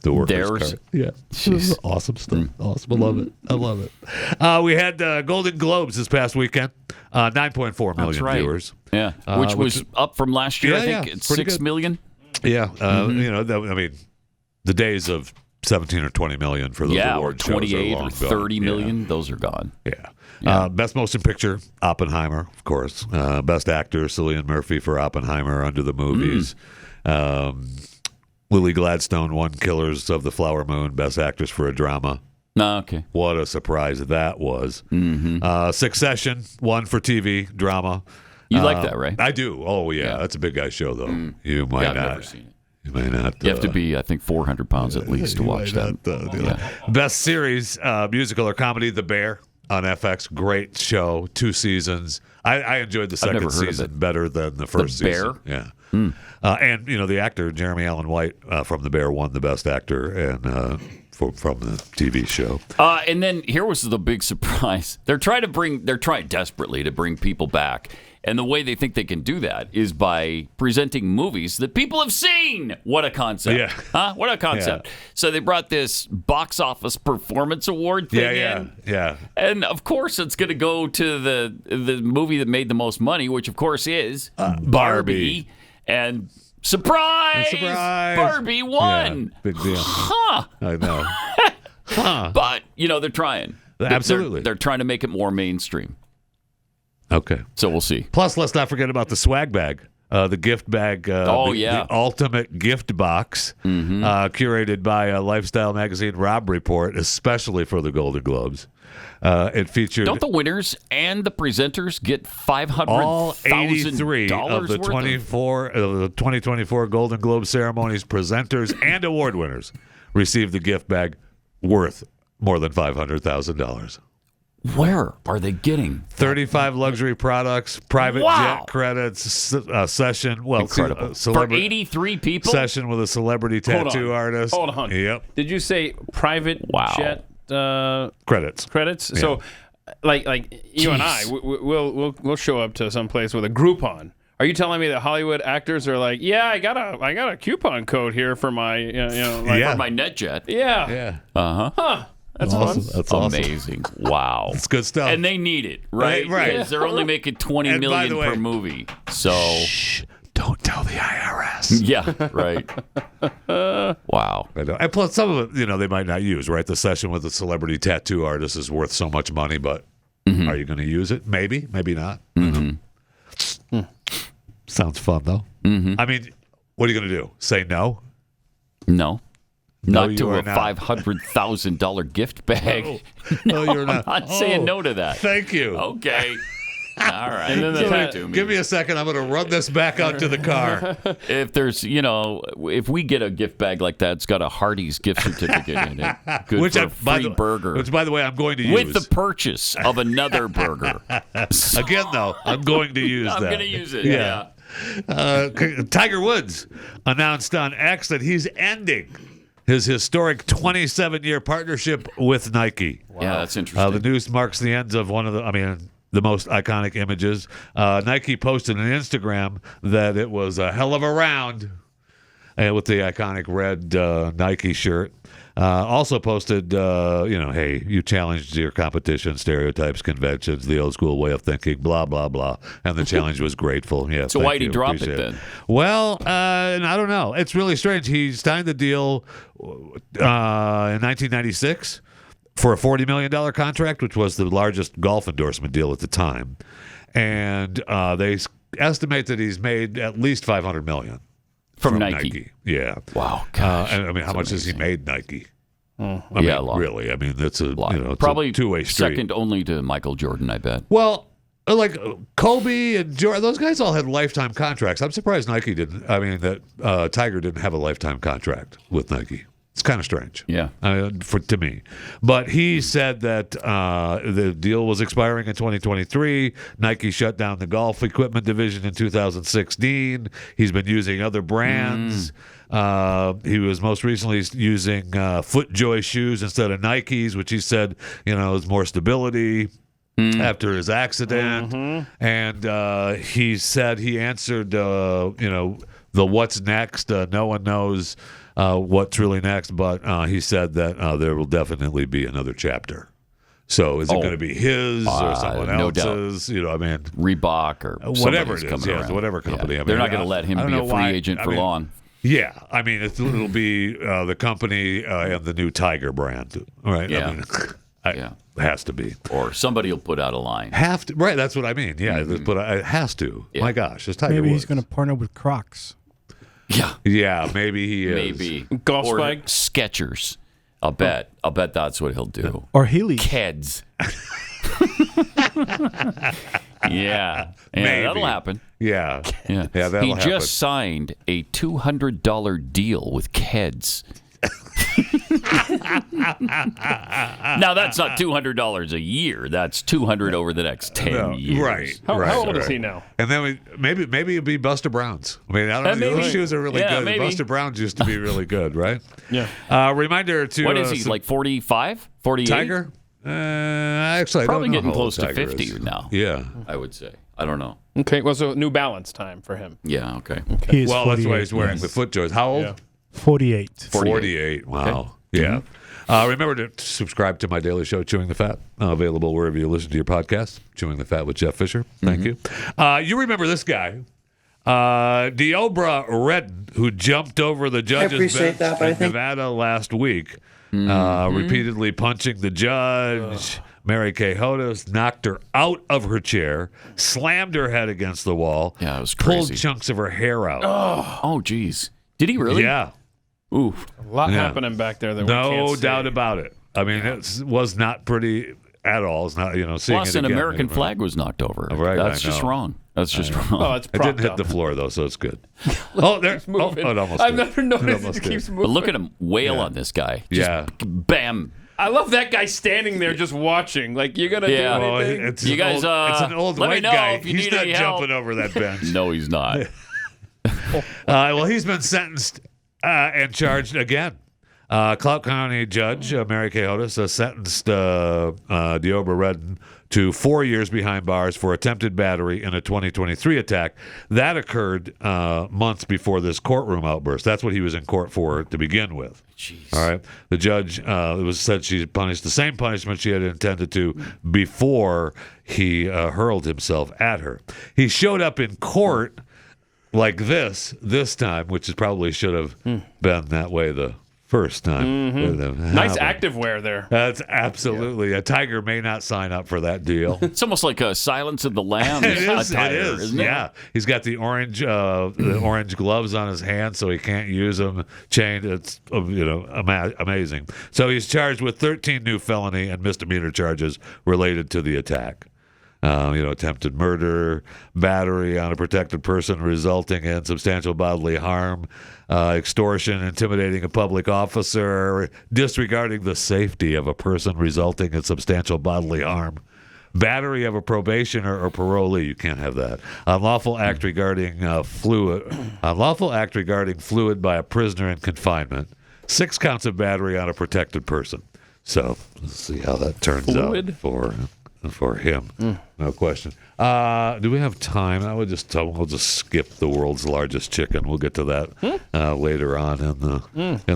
the workers' card. Yeah, this is awesome stuff. Awesome, I love it. We had Golden Globes this past weekend. 9.4 million viewers. Yeah, which was up from last year. I think it's 6 million. Yeah, the days of 17 or 20 million for those award shows, 28 or 30 million. Those are gone. Yeah. Best Motion Picture, Oppenheimer, of course. Best Actor, Cillian Murphy for Oppenheimer, Under the Movies. Lily Gladstone won Killers of the Flower Moon, Best Actress for a Drama. Okay. What a surprise that was. Succession won for TV, drama. You like that, right? I do. Oh, yeah. That's a big guy show, though. You might not. I've never seen it. You may not. You have to be, I think, 400 pounds at least to watch that. Best series, musical or comedy, The Bear on FX. Great show. 2 seasons. I enjoyed the second season better than the first season. The Bear? Yeah. And, the actor, Jeremy Allen White from The Bear, won the Best Actor and from the TV show. And then here was the big surprise. They're trying desperately to bring people back. And the way they think they can do that is by presenting movies that people have seen. What a concept. Yeah. Huh? What a concept. Yeah. So they brought this box office performance award thing in. Yeah. And, of course, it's going to go to the movie that made the most money, which, of course, is Barbie. And surprise! Barbie won. Yeah, big deal. Huh. I know. But, they're trying. Absolutely. They're trying to make it more mainstream. Okay. So we'll see. Plus, let's not forget about the swag bag. The gift bag. The ultimate gift box. Curated by Lifestyle Magazine Rob Report, especially for the Golden Globes. It featured. Don't the winners and the presenters get $500,000 all 83 of the 2024 Golden Globe ceremonies presenters and award winners received the gift bag worth more than $500,000. Where are they getting 35 luxury products, private jet credits, session? Well, incredible for 83 people. Session with a celebrity tattoo artist. Hold on. Yep. Did you say private jet credits? Credits. Yeah. So, like you and I, we'll show up to some place with a Groupon Are you telling me that Hollywood actors are like, yeah, I got a coupon code here for my, for my NetJet. Yeah. Yeah. Huh. That's awesome. fun. That's awesome. Amazing. Wow. It's good stuff. And they need it, right? Right. Because they're only making $20 And by million the way, per movie. So shh, don't tell the IRS. Yeah, right. Wow. I know. And plus, some of it, they might not use, right? The session with the celebrity tattoo artist is worth so much money, but are you going to use it? Maybe, maybe not. Sounds fun, though. I mean, what are you going to do? Say no? No. No, Not you to are a not. $500,000 gift bag. No, you're not. I'm not saying no to that. Thank you. Okay. All right. And then Give me a second. I'm going to run this back out to the car. If there's, if we get a gift bag like that, it's got a Hardee's gift certificate in it. Good for a free burger. Which, by the way, I'm going to use. With the purchase of another burger. Again, though, I'm going to use I'm that. going to use it, yeah. Tiger Woods announced on X that he's ending his historic 27-year partnership with Nike. Wow. Yeah, that's interesting. The news marks the end of the most iconic images. Nike posted on Instagram that it was a hell of a round with the iconic red Nike shirt. Also posted, hey, you challenged your competition, stereotypes, conventions, the old school way of thinking, blah, blah, blah. And the challenge was grateful. Yeah, so why'd he drop it then? Well, and I don't know. It's really strange. He signed the deal in 1996 for a $40 million contract, which was the largest golf endorsement deal at the time. And they estimate that he's made at least $500 million. From Nike. Yeah. Wow. And I mean, how much has he made Nike? I mean, a lot. Really. I mean, that's it's probably a two-way street. Second only to Michael Jordan, I bet. Well, like Kobe and Jordan, those guys all had lifetime contracts. I'm surprised Nike didn't. I mean, that Tiger didn't have a lifetime contract with Nike. It's kind of strange. Yeah. To me. But he said that the deal was expiring in 2023. Nike shut down the golf equipment division in 2016. He's been using other brands. He was most recently using FootJoy shoes instead of Nikes, which he said, is more stability after his accident. And he said he answered, the what's next. No one knows what's really next, but he said that there will definitely be another chapter. So is it going to be his or someone else's? No doubt. Reebok or whatever it is. coming around. Whatever company. Yeah. They're not going to let him be a free agent for long. Yeah, I mean it'll be the company and the new Tiger brand, right? Yeah. It has to be, or somebody will put out a line. Have to, right? That's what I mean. Yeah, but it has to. Yeah. My gosh, it's Tiger Maybe Woods. he's going to partner with Crocs. Yeah, maybe he is. Maybe golf or spike, Skechers. I'll bet that's what he'll do. Or Healy. Keds. Yeah, maybe that'll happen. Yeah, that'll he happen. just signed a $200 deal with Keds. Now that's not $200 a year. That's $200 over the next 10 years. Right. How old is he now? And then maybe it'd be Buster Brown's. I mean, I don't know. Those shoes are really good. Maybe. Buster Brown's used to be really good, right? Yeah. Reminder to what is he like 45, 48? Tiger? Actually, probably I don't know getting how old close to Tiger 50 is. now. Yeah, I would say. I don't know. Okay, well, so New Balance time for him. Yeah. Okay. Well, that's why he's wearing the FootJoys. How old? Yeah. 48. 48. Wow. Okay. Yeah. Remember to subscribe to my daily show, Chewing the Fat, available wherever you listen to your podcast, Chewing the Fat with Jeff Fisher. Thank you. You remember this guy, Deobra Redden, who jumped over the judge's bench in Nevada last week, repeatedly punching the judge. Mary Kay Hodes knocked her out of her chair, slammed her head against the wall, it was crazy. pulled chunks of her hair out. Oh, geez. Did he really? Yeah. Oof. A lot happening back there that we can't No see. doubt about it. I mean, it was not pretty at all. It's not, seeing Plus, it an again, American flag was knocked over. Right, That's I know. just wrong. That's just wrong. Oh, it's It propped didn't hit up. the floor, though, so it's good. Oh, there. moving. It almost I've did. never noticed almost it keeps did. moving. But look at him wail on this guy. Just bam. I love that guy standing there just watching. Like, you gonna do Well, anything? it's You an guys, old, it's an old let me white know guy. if you He's need not any jumping help. over that bench. No, he's not. Well, he's been sentenced and charged again Clark County Judge Mary Kay Otis sentenced Deobra Redden to 4 years behind bars for attempted battery in a 2023 attack. That occurred months before this courtroom outburst. That's what he was in court for to begin with. Jeez. All right. The judge it was said she punished the same punishment she had intended to before he hurled himself at her. He showed up in court like this time, which probably should have been that way the first time. Nice active wear there. That's absolutely. A tiger may not sign up for that deal. It's almost like a Silence of the Lambs attire, isn't it? Yeah. He's got the orange gloves on his hands, so he can't use them chained. It's amazing. So he's charged with 13 new felony and misdemeanor charges related to the attack. Attempted murder, battery on a protected person resulting in substantial bodily harm, extortion, intimidating a public officer, disregarding the safety of a person resulting in substantial bodily harm, battery of a probationer or parolee. You can't have that. Unlawful act regarding fluid by a prisoner in confinement. 6 counts of battery on a protected person. So let's see how that turns out for him. No question. Do we have time? We'll just skip the world's largest chicken. We'll get to that later on in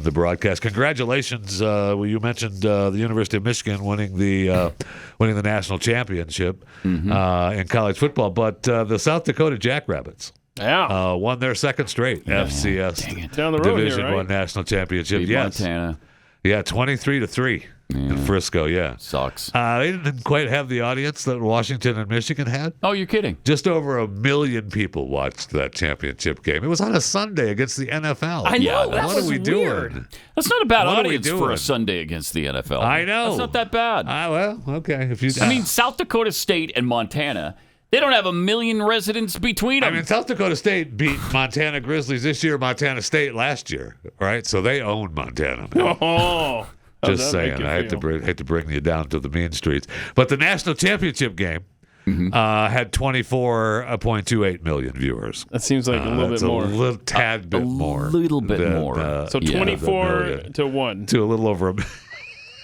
the broadcast. Congratulations! You mentioned the University of Michigan winning the national championship in college football, but the South Dakota Jackrabbits won their second straight FCS down the road Division here, right? I national championship. Beat Montana. Yeah, 23-3. In Frisco, Sucks. They didn't quite have the audience that Washington and Michigan had. Oh, you're kidding. Just over 1 million people watched that championship game. It was on a Sunday against the NFL. I know. What are we doing? That's not a bad audience for a Sunday against the NFL. I know. That's not that bad. Well, okay. South Dakota State and Montana, they don't have 1 million residents between them. South Dakota State beat Montana Grizzlies this year, Montana State last year, right? So they own Montana. Oh. Just saying. I hate to bring you down to the mean streets. But the national championship game had 24.28 million viewers. That seems like a little bit more. A little tad bit more. A little bit more. So 24 to 1. To a little over a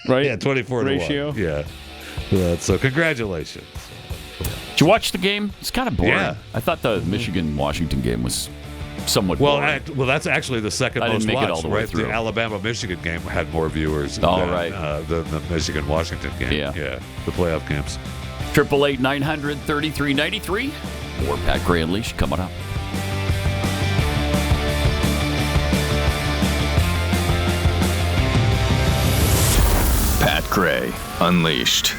right? Yeah, 24 ratio. to 1. Yeah. So congratulations. Did you watch the game? It's kind of boring. Yeah. I thought the Michigan-Washington game was somewhat boring. That's actually the second most watched. All the way through. The Alabama-Michigan game had more viewers than the Michigan-Washington game. Yeah. The playoff games. 888-900-3393. More Pat Gray Unleashed coming up. Pat Gray Unleashed.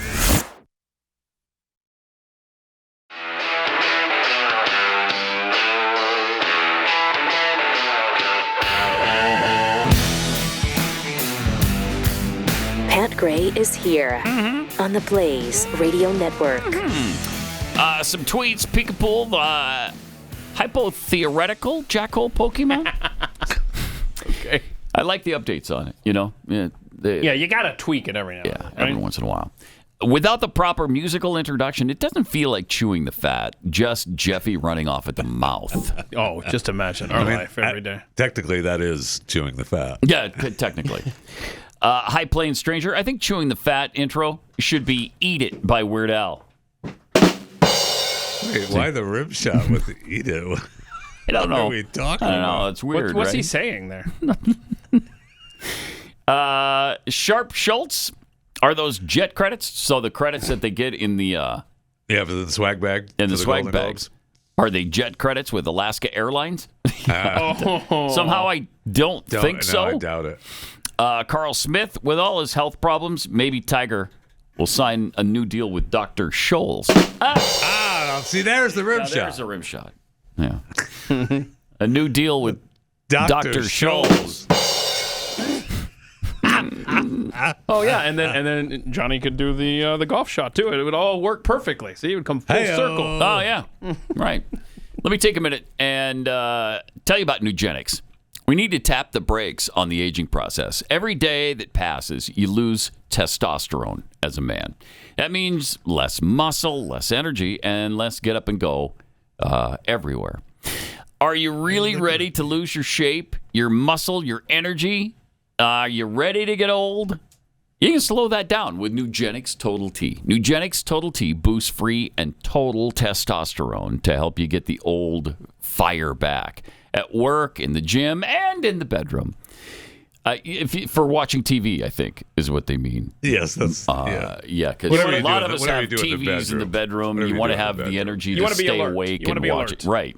Pat Gray is here on the Blaze Radio Network. Some tweets, Peekapool, hypotheoretical jackhole Pokemon. Okay. I like the updates on it, you got to tweak it every now and then. Yeah, every once in a while. Without the proper musical introduction, it doesn't feel like chewing the fat, just Jeffy running off at the mouth. Oh, just imagine our life every day. Technically, that is chewing the fat. Yeah, technically. High Plains Stranger, I think chewing the fat intro should be Eat It by Weird Al. Wait, why the rim shot with the Eat It? I don't know. What are we talking I don't about? know. It's weird, What's right? he saying there? Sharp Schultz are those jet credits? So the credits that they get in the... for the swag bag? In the swag bags. Are they jet credits with Alaska Airlines? Somehow I don't think so. No, I doubt it. Carl Smith, with all his health problems, maybe Tiger will sign a new deal with Dr. Scholes. See, there's the rim shot. There's a rim shot. Yeah. A new deal with Dr. Scholes. Oh yeah, and then Johnny could do the golf shot too. It would all work perfectly. See, it would come full circle. Oh yeah, right. Let me take a minute and tell you about Nugenix. We need to tap the brakes on the aging process. Every day that passes, you lose testosterone as a man. That means less muscle, less energy, and less get up and go everywhere. Are you really ready to lose your shape, your muscle, your energy? Are you ready to get old? You can slow that down with Nugenix Total T. Nugenix Total T boosts free and total testosterone to help you get the old fire back at work, in the gym, and in the bedroom. For watching TV, I think, is what they mean. Yes, that's yeah. Because a lot of us have TVs in the bedroom. You want to have the energy to stay awake and watch it. Right.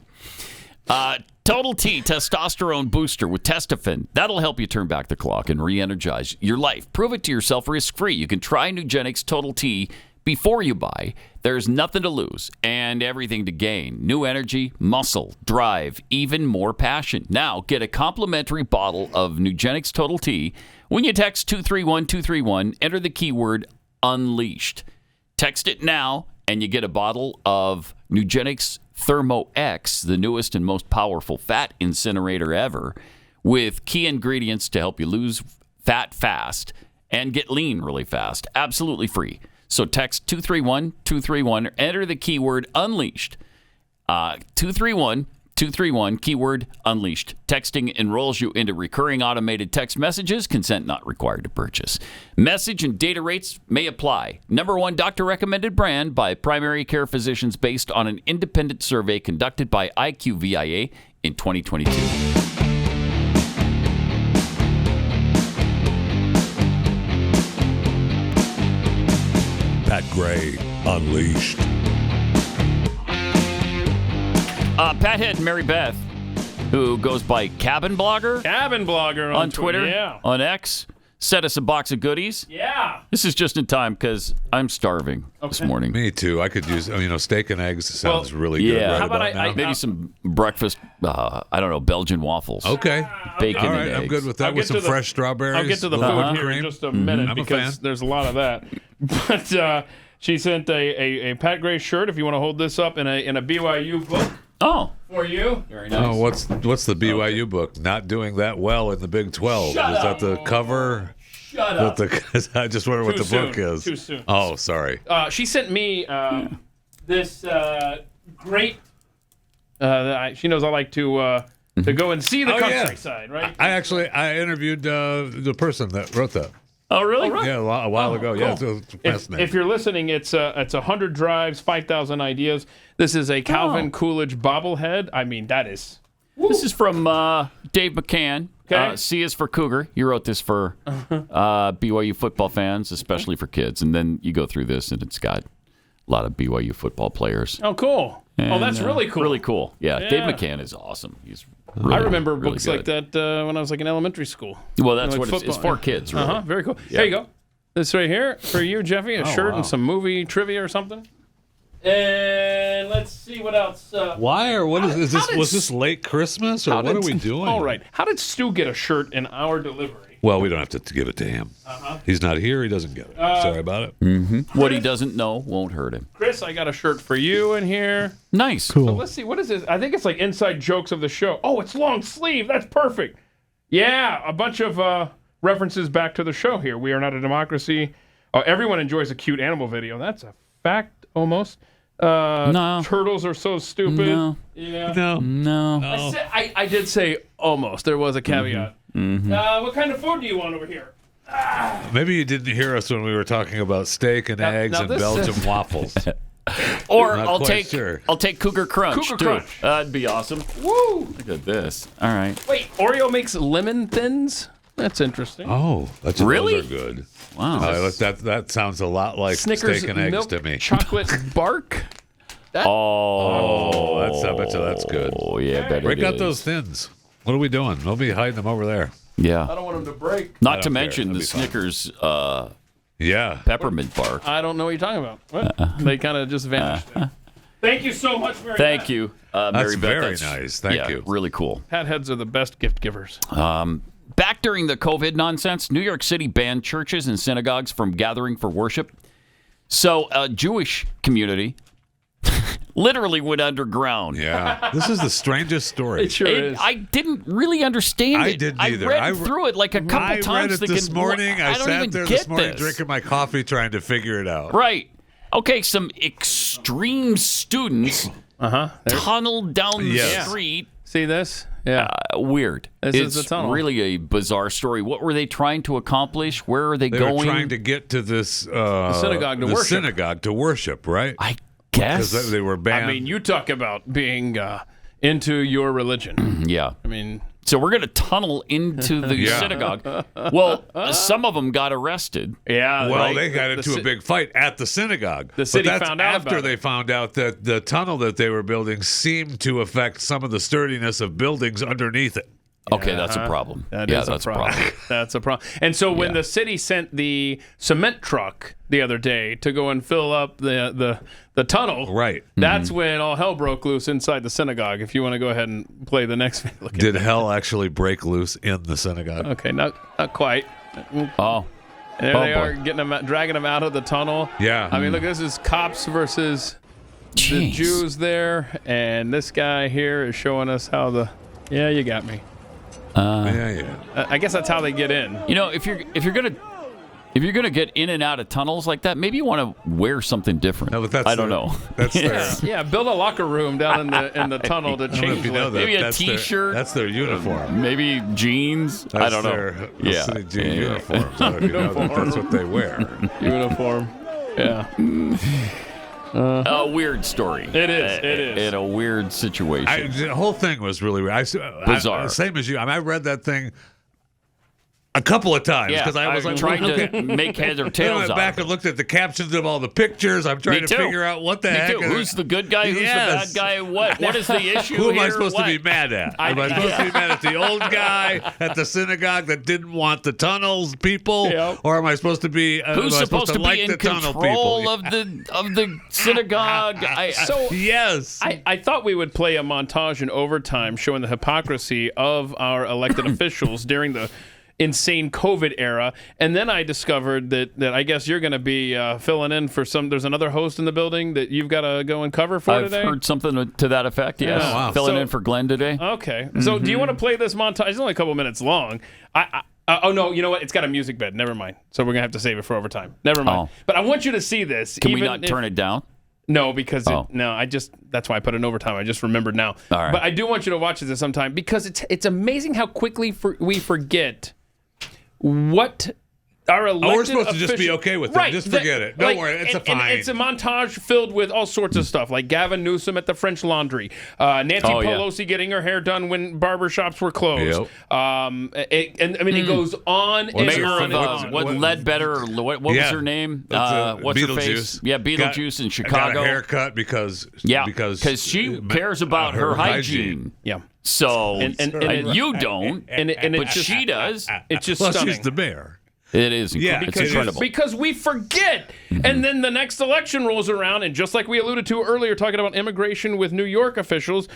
Total T testosterone booster with Testofen. That'll help you turn back the clock and re-energize your life. Prove it to yourself risk-free. You can try Nugenix Total T before you buy. There's nothing to lose and everything to gain. New energy, muscle, drive, even more passion. Now, get a complimentary bottle of Nugenix Total T when you text 231231. Enter the keyword Unleashed. Text it now, and you get a bottle of Nugenix Thermo X, the newest and most powerful fat incinerator ever, with key ingredients to help you lose fat fast and get lean really fast. Absolutely free. So text 231231, enter the keyword Unleashed. 231-231, keyword Unleashed. Texting enrolls you into recurring automated text messages. Consent not required to purchase. Message and data rates may apply. Number one doctor-recommended brand by primary care physicians based on an independent survey conducted by IQVIA in 2022. Pat Gray, Unleashed. Pat had Mary Beth, who goes by Cabin Blogger on Twitter, on X, sent us a box of goodies. Yeah. This is just in time because I'm starving this morning. Me too. I could use, steak and eggs sounds really good. Yeah. Right How about now. maybe some breakfast, I don't know, Belgian waffles. Okay. Bacon All right, and eggs. I'm good with that with some fresh strawberries. I'll get to the food here in just a minute because there's a lot of that. But she sent a Pat Gray shirt, if you want to hold this up, in a BYU book. Oh. For you. Very nice. Oh, what's the BYU book? Not doing that well in the Big 12. Shut Is up. that the cover? Shut up. I just wonder what the book is. Too soon. Oh, sorry. She sent me this great. She knows I like to go and see the countryside, right? I interviewed the person that wrote that. Oh, really? Yeah, a while ago. Cool. Yeah, it's fascinating. If you're listening, it's 100 drives, 5,000 ideas. This is a Calvin Coolidge bobblehead. I mean, that is. This is from Dave McCann. Okay. C is for Cougar. You wrote this for BYU football fans, especially for kids. And then you go through this, and it's got a lot of BYU football players. Oh, cool. And, that's really cool. Really cool. Yeah, Dave McCann is awesome. He's really, I remember really books good. like that when I was in elementary school. Well, that's like what it's for kids, really. Very cool. Yeah. Here you go. This right here for you, Jeffy, a shirt and some movie trivia or something. And let's see what else. Why or what is this? Was this late Christmas or what are we doing? All right. How did Stu get a shirt in our delivery? Well, we don't have to give it to him. He's not here. He doesn't get it. Sorry about it. Mm-hmm. What he doesn't know won't hurt him. Chris, I got a shirt for you in here. Nice. Cool. So let's see. What is this? I think it's like inside jokes of the show. Oh, it's long sleeve. That's perfect. Yeah, a bunch of references back to the show here. We are not a democracy. Everyone enjoys a cute animal video. That's a fact, almost. No. Turtles are so stupid. No. Yeah. No. I did say almost. There was a caveat. Mm-hmm. What kind of food do you want over here? Maybe you didn't hear us when we were talking about steak and eggs and this Belgian is- waffles. Or Not I'll quite take sure. Cougar Crunch. Cougar too. Crunch. That'd be awesome. Woo! Look at this. All right. Wait, Oreo makes lemon thins? That's interesting. Oh, Really? Those are good. Wow. That sounds a lot like Snickers steak and eggs milk to me. chocolate bark? I bet you that's good. Oh, yeah, bet Break it out is. those thins. What are we doing? We'll be hiding them over there. Yeah. I don't want them to break. I Not don't to care. mention That'll the be fine. Snickers Yeah. peppermint bark. I don't know what you're talking about. What? They kind of just vanished. Thank you so much, Mary Thank Beth. you, Mary That's Beth. very nice. Thank you. Really cool. Pat heads are the best gift givers. Back during the COVID nonsense, New York City banned churches and synagogues from gathering for worship. So a Jewish community literally went underground. Yeah. This is the strangest story. It sure is. I didn't really understand I it. didn't either. I read through it like a couple I times. read it thinking, this morning. I don't sat even there get this morning this. drinking my coffee trying to figure it out. Right. Okay, some extreme students tunneled down the street See this? Yeah. Weird. This is It's the tunnel. really a bizarre story. What were they trying to accomplish? Where are they They going? were trying to get to this synagogue to the worship. synagogue to worship, right? I guess. Because they were banned. I mean, you talk about being into your religion. Yeah. I mean, so we're going to tunnel into the synagogue. Well, some of them got arrested. Yeah. Well, they got into a big fight at the synagogue. The city but that's found out after about they it. found out that the tunnel that they were building seemed to affect some of the sturdiness of buildings underneath it. Okay, that's a problem. That's a problem. That's a problem. And so when the city sent the cement truck the other day to go and fill up the tunnel, right? That's when all hell broke loose inside the synagogue. If you want to go ahead and play the next video. Did hell actually break loose in the synagogue? Okay, not quite. Oh. There they boy. are, dragging them out of the tunnel. Yeah. I mean, look, this is cops versus the Jews there, and this guy here is showing us how the. Yeah, you got me. I guess that's how they get in. You know, if you're gonna get in and out of tunnels like that, maybe you want to wear something different. No, but that's I don't know. That's Yeah, build a locker room down in the tunnel to change. Maybe a T-shirt. That's their uniform. Maybe jeans. I don't know. That's their uniforms. I don't know if you know that. That's what they wear. Uniform. Yeah. A weird story. It is. It is. In a weird situation. The whole thing was really weird. Bizarre. Same as you. I mean, I read that thing a couple of times because I was like trying to make heads or I tails went out back of it. and looked at the captions of all the pictures. I'm trying Me to too. figure out what the Me heck. too. Who's the good guy? Who's the bad guy? What is the issue Who am I here? supposed to be mad at? Am I supposed to be mad at the old guy at the synagogue that didn't want the tunnels people, or am I supposed to be? Who's am I supposed to be like in the tunnel control people? of the synagogue? Yes. I thought we would play a montage in overtime showing the hypocrisy of our elected officials during the insane COVID era, and then I discovered that I guess you're going to be filling in for some. There's another host in the building that you've got to go and cover for today. I've heard something to that effect. Yes, filling in for Glenn today. Okay, so do you want to play this montage? It's only a couple minutes long. Oh no, you know what? It's got a music bed. Never mind. So we're gonna have to save it for overtime. Never mind. But I want you to see this. Can we not turn it down? No, because that's why I put it in overtime. I just remembered now. All right. But I do want you to watch it at some time because it's amazing how quickly we forget what our elected we're supposed to just be okay with it. Right. Just forget it. Don't worry. It's and fine. It's a montage filled with all sorts of stuff, like Gavin Newsom at the French Laundry, Nancy Pelosi getting her hair done when barbershops were closed. Yep. It goes on and Mayor on and on. what Ledbetter? Or what was her name? What's her face? Yeah, Beetlejuice in Chicago. Got a haircut because she cares about her hygiene. Yeah. So and you don't, but she does. It's just well, stunning. she's the mayor. It is incredible. It's incredible. Because we forget. And then the next election rolls around, and just like we alluded to earlier, talking about immigration with New York officials,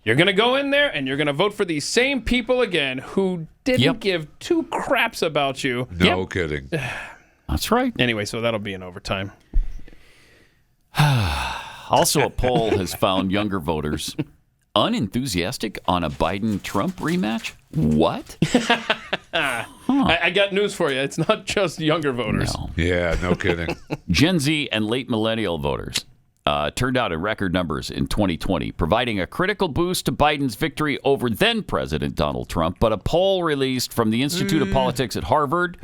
you're going to go in there and you're going to vote for these same people again who didn't give two craps about you. No kidding. That's right. Anyway, so that'll be in overtime. Also, a poll has found younger voters unenthusiastic on a Biden-Trump rematch. What? I got news for you. It's not just younger voters. No. Yeah, no kidding. Gen Z and late millennial voters turned out in record numbers in 2020, providing a critical boost to Biden's victory over then-President Donald Trump. But a poll released from the Institute of Politics at Harvard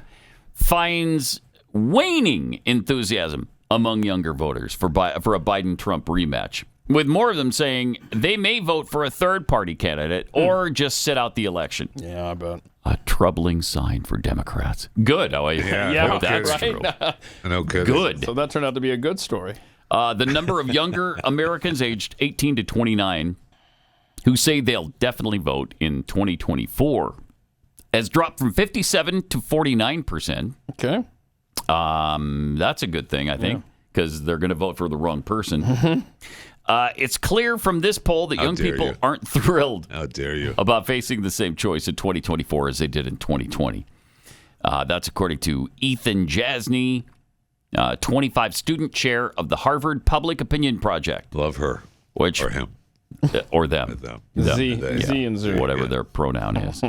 finds waning enthusiasm among younger voters for a Biden-Trump rematch, with more of them saying they may vote for a third-party candidate or just sit out the election. Yeah, I bet. A troubling sign for Democrats. Good. Oh, Yeah, hope that's right? true. No kidding. Good. So that turned out to be a good story. The number of younger Americans aged 18 to 29 who say they'll definitely vote in 2024 has dropped from 57 to 49%. Okay. That's a good thing, I think, because they're going to vote for the wrong person. It's clear from this poll that young people aren't thrilled about facing the same choice in 2024 as they did in 2020. That's according to Ethan Jasny, 25 student chair of the Harvard Public Opinion Project. Love her. Or him. Or them. Z and Z. Whatever their pronoun is.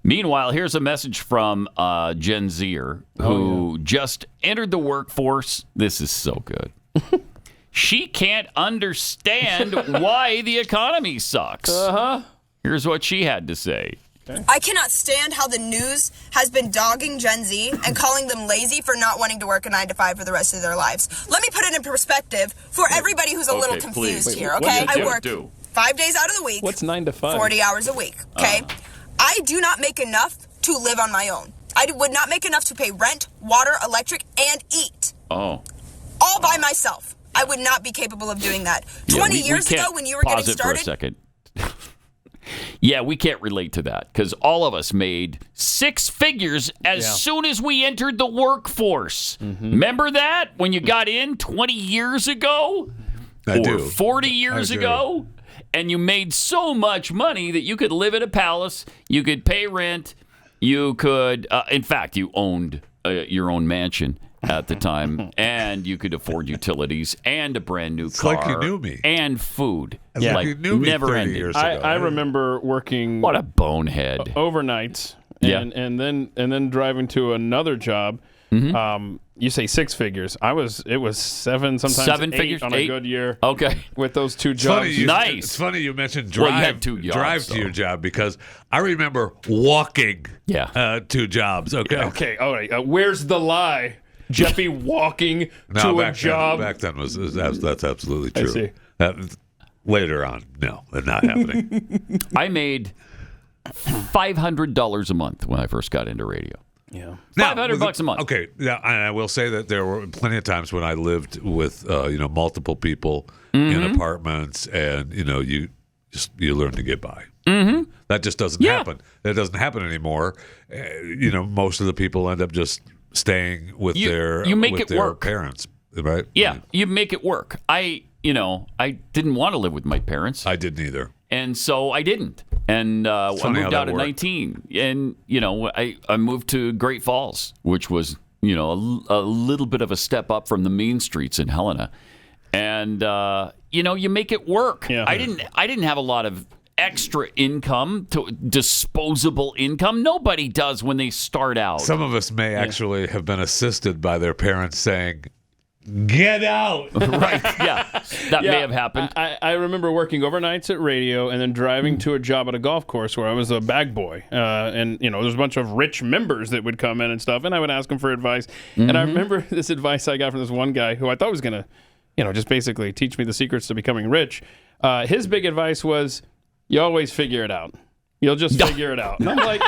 Meanwhile, here's a message from Gen Zer who just entered the workforce. This is so good. she can't understand why the economy sucks. Here's what she had to say. I cannot stand how the news has been dogging Gen Z and calling them lazy for not wanting to work a 9 to 5 for the rest of their lives. Let me put it in perspective for everybody who's a little confused here, okay? I work 5 days out of the week. What's 9 to 5? 40 hours a week, okay? I do not make enough to live on my own. I would not make enough to pay rent, water, electric, and eat. Oh. All by myself. I would not be capable of doing that. 20 years ago when you were getting started... Pause it for a second. Yeah, we can't relate to that because all of us made 6 figures as soon as we entered the workforce. Remember that when you got in 20 years ago? I or do. 40 years ago? And you made so much money that you could live at a palace, you could pay rent, you could, in fact, you owned your own mansion at the time, and you could afford utilities and a brand new car. Like you knew me. And food. It's like you knew me never 30 ending. years ago. I remember working. What a bonehead. Overnights. And then driving to another job. You say 6 figures. It was 7, sometimes 7 8 figures on a good year. Okay. With those 2 jobs. It's funny you mentioned drive, Well, you had 2 jobs, to your job because I remember walking 2 jobs. Okay. Okay. All right. Where's the lie? Jeffy walking to a job. Back then that's absolutely true. I see. Later on, no, that's not happening. I made $500 a month when I first got into radio. Yeah, $500 a month. Okay, yeah, and I will say that there were plenty of times when I lived with multiple people in apartments, and you learn to get by. That just doesn't happen. That doesn't happen anymore. Most of the people end up just staying with their parents, right? Yeah, you make it work. I didn't want to live with my parents. I didn't either. And so I didn't. And I moved out at 19. And, I moved to Great Falls, which was, a little bit of a step up from the mean streets in Helena. And, you make it work. Yeah. I didn't have a lot of extra income, disposable income. Nobody does when they start out. Some of us may actually have been assisted by their parents saying, "Get out!" Right? Yeah, that may have happened. I remember working overnights at radio and then driving to a job at a golf course where I was a bag boy. And there's a bunch of rich members that would come in and stuff, and I would ask them for advice. And I remember this advice I got from this one guy who I thought was going to, just basically teach me the secrets to becoming rich. His big advice was, "You always figure it out. You'll just figure it out." And I'm like,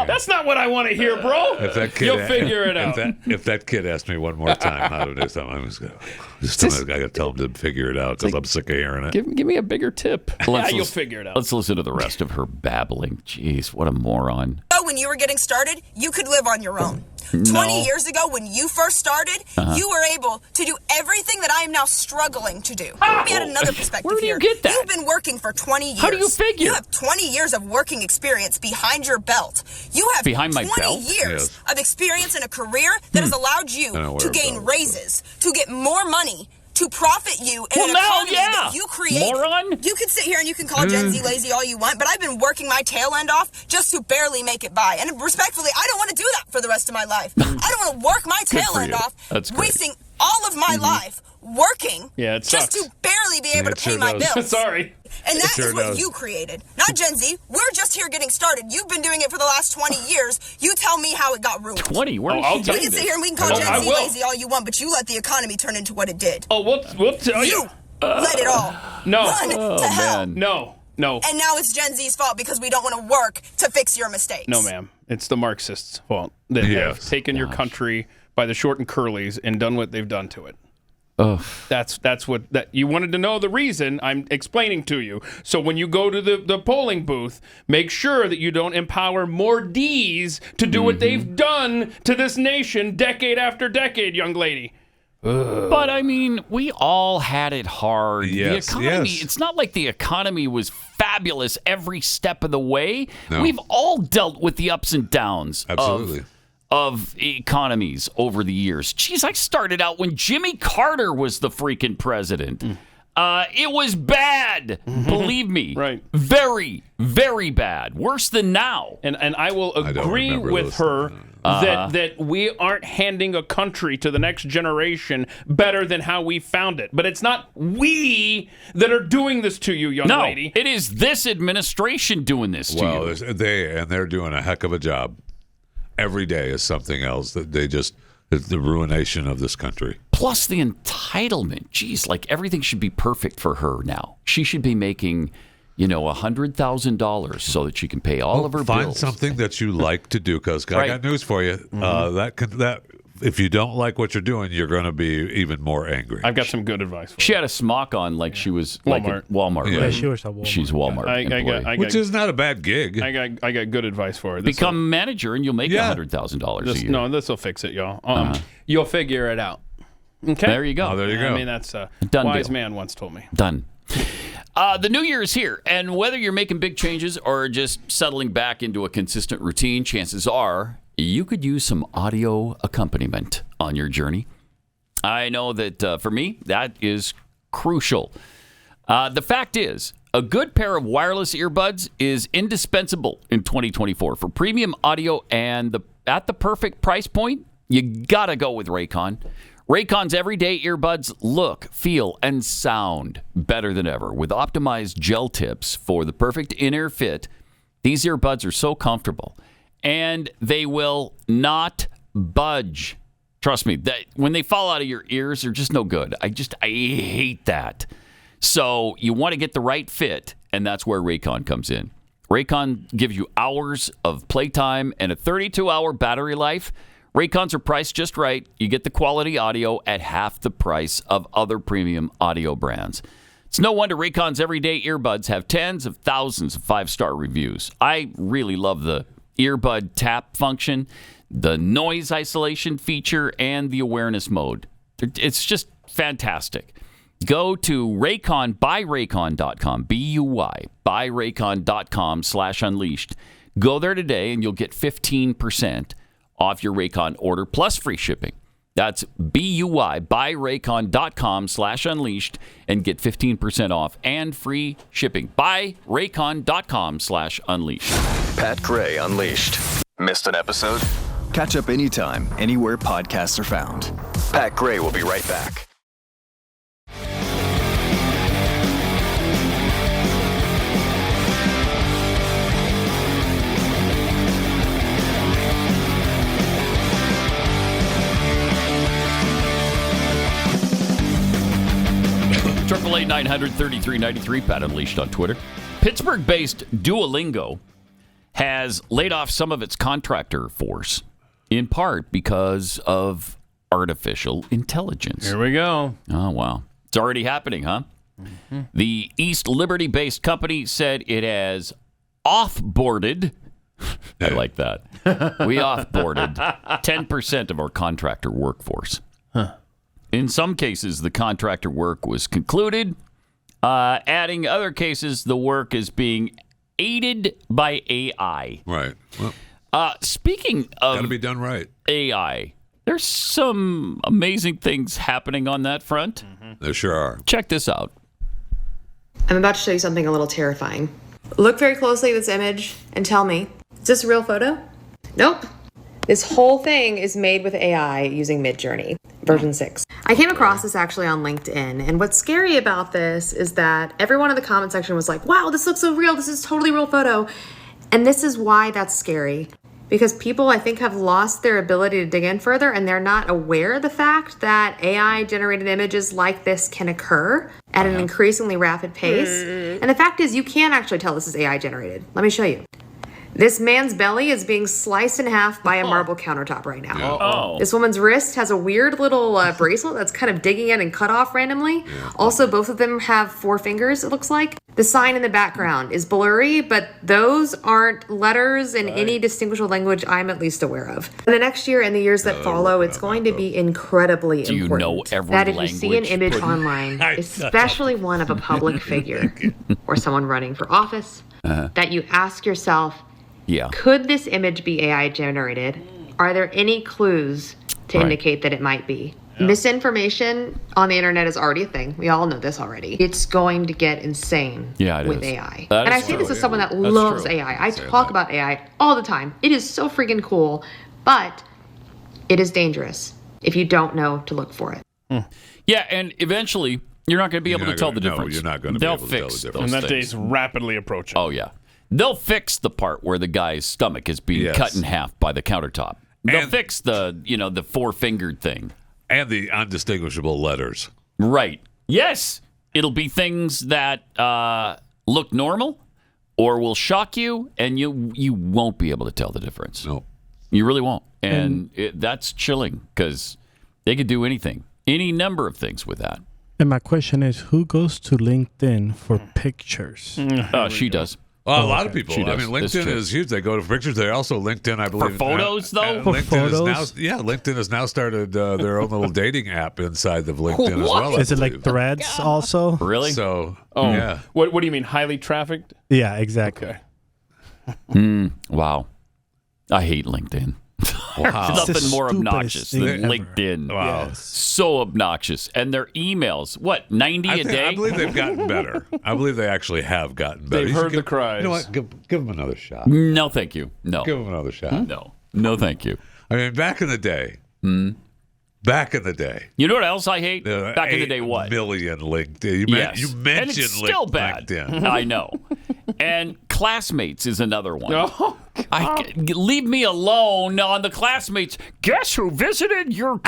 that's not what I want to hear, bro. You'll figure it out. If that kid asked me one more time how to do something, I'm I got to tell him to figure it out because I'm sick of hearing it. Give me a bigger tip. You'll figure it out. Let's listen to the rest of her babbling. Jeez, what a moron. When you were getting started, you could live on your own. 20 years ago, when you first started, you were able to do everything that I am now struggling to do. Let me add another perspective Where do you here. get that? You've been working for 20 years. How do you figure? You have 20 years of working experience behind your belt. You have Behind my 20 belt? years of experience in a career that has allowed you to gain raises, to get more money, to profit you in an economy that you create. Moron. You can sit here and you can call Gen Z lazy all you want, but I've been working my tail end off just to barely make it by. And respectfully, I don't want to do that for the rest of my life. I don't want to work my tail end off, wasting all of my life working just to barely be able to pay my bills. Sorry. And that is what you created, not Gen Z. We're just here getting started. You've been doing it for the last 20 years. You tell me how it got ruined. 20? We can sit here and we can call Gen Z lazy all you want, but you let the economy turn into what it did. Oh, we'll tell you. You let it all run to hell. No. And now it's Gen Z's fault because we don't want to work to fix your mistakes. No, ma'am. It's the Marxists' fault that have taken your country by the short and curlies and done what they've done to it. That's what you wanted to know the reason. I'm explaining to you. So when you go to the polling booth, make sure that you don't empower more D's to do what they've done to this nation decade after decade, young lady. But I mean, we all had it hard. Yes, the economy, it's not like the economy was fabulous every step of the way. No. We've all dealt with the ups and downs of economies over the years. Jeez, I started out when Jimmy Carter was the freaking president. It was bad. Believe me. Right. Very, very bad. Worse than now. And I will agree with her that we aren't handing a country to the next generation better than how we found it. But it's not we that are doing this to you, young lady. It is this administration doing this to you. They're doing a heck of a job. Every day is something else that it's the ruination of this country. Plus the entitlement. Geez, like everything should be perfect for her now. She should be making, $100,000 so that she can pay all of her Find bills. something that you like to do, because I got news for you. That if you don't like what you're doing, you're going to be even more angry. I've got some good advice for She had a smock on like she was Walmart. like at Walmart. Yeah. Right? She was at Walmart. She's Walmart employee. Which is not a bad gig. I got good advice for her. Become manager and you'll make $100,000 a year. No, this will fix it, y'all. You'll figure it out. Okay. There you go. There you go. I mean, that's a Done wise deal. man once told me. Done. The new year is here, and whether you're making big changes or just settling back into a consistent routine, chances are you could use some audio accompaniment on your journey. I know that for me, that is crucial. The fact is, a good pair of wireless earbuds is indispensable in 2024 for premium audio, and at the perfect price point, you gotta go with Raycon. Raycon's everyday earbuds look, feel, and sound better than ever. With optimized gel tips for the perfect in-ear fit, these earbuds are so comfortable, and they will not budge. Trust me, that when they fall out of your ears, they're just no good. I hate that. So you want to get the right fit, and that's where Raycon comes in. Raycon gives you hours of playtime and a 32-hour battery life. Raycons are priced just right. You get the quality audio at half the price of other premium audio brands. It's no wonder Raycon's everyday earbuds have tens of thousands of 5-star reviews. I really love the earbud tap function, the noise isolation feature, and the awareness mode. It's just fantastic. Go to buyraycon.com, B-U-Y, buyraycon.com/unleashed. Go there today and you'll get 15% off your Raycon order plus free shipping. That's B-U-Y, buyraycon.com/unleashed and get 15% off and free shipping. Buyraycon.com/unleashed. Pat Gray Unleashed. Missed an episode? Catch up anytime, anywhere podcasts are found. Pat Gray will be right back. Triple 933 Pat Unleashed on Twitter. Pittsburgh-based Duolingo has laid off some of its contractor force, in part because of artificial intelligence. Here we go. Oh, wow. It's already happening, huh? Mm-hmm. The East Liberty-based company said it has off-boarded. I like that. We off-boarded 10% of our contractor workforce. Huh. In some cases, the contractor work was concluded. Adding other cases, the work is being aided by AI. Right. Well, speaking of got to be done right. AI, there's some amazing things happening on that front. Mm-hmm. There sure are. Check this out. I'm about to show you something a little terrifying. Look very closely at this image and tell me, is this a real photo? Nope. This whole thing is made with AI using Midjourney, version 6. I came across this actually on LinkedIn, and what's scary about this is that everyone in the comment section was like, wow, this looks so real, this is a totally real photo. And this is why that's scary. Because people, I think, have lost their ability to dig in further, and they're not aware of the fact that AI-generated images like this can occur at an increasingly rapid pace. And the fact is, you can actually tell this is AI-generated. Let me show you. This man's belly is being sliced in half by a marble countertop right now. Uh-oh. This woman's wrist has a weird little bracelet that's kind of digging in and cut off randomly. Also, both of them have 4 fingers, it looks like. The sign in the background is blurry, but those aren't letters in any distinguishable language I'm at least aware of. In the next year and the years that follow, it's going to be incredibly Do you important know every that if you language? see an image online, especially one of a public figure or someone running for office, that you ask yourself, could this image be AI generated? Are there any clues to indicate that it might be? Misinformation on the internet is already a thing. We all know this already. It's going to get insane with AI. And I say this as someone that loves AI. I talk about AI all the time. It is so freaking cool, but it is dangerous if you don't know to look for it. Yeah, and eventually you're not going to be able to tell the difference. No, you're not going to be able to tell the difference. And that day's rapidly approaching. Oh, yeah. They'll fix the part where the guy's stomach is being cut in half by the countertop. They'll fix the four-fingered thing. And the undistinguishable letters. Right. Yes. It'll be things that look normal or will shock you, and you won't be able to tell the difference. No. You really won't. And that's chilling because they could do anything, any number of things with that. And my question is, who goes to LinkedIn for pictures? She does. Well, a lot of people. I mean, LinkedIn is huge. They go to pictures. They're also LinkedIn, I believe. For photos, though? For photos? LinkedIn has now started their own little dating app inside of LinkedIn as well. Is it like Threads also? Really? So, yeah. What do you mean, highly trafficked? Yeah, exactly. Okay. Wow. I hate LinkedIn. Wow. There's nothing more obnoxious than LinkedIn. Wow. Yes. So obnoxious. And their emails, 90 a day? I believe they've gotten better. I believe they actually have gotten better. They've heard the cries. You know what? Give them another shot. No, thank you. No. Give them another shot. No, thank you. I mean, back in the day. Back in the day. You know what else I hate? Back in the day, what? Million LinkedIn. You mentioned and it's still bad. LinkedIn. I know. And Classmates is another one. Oh, leave me alone on the Classmates. Guess who visited your...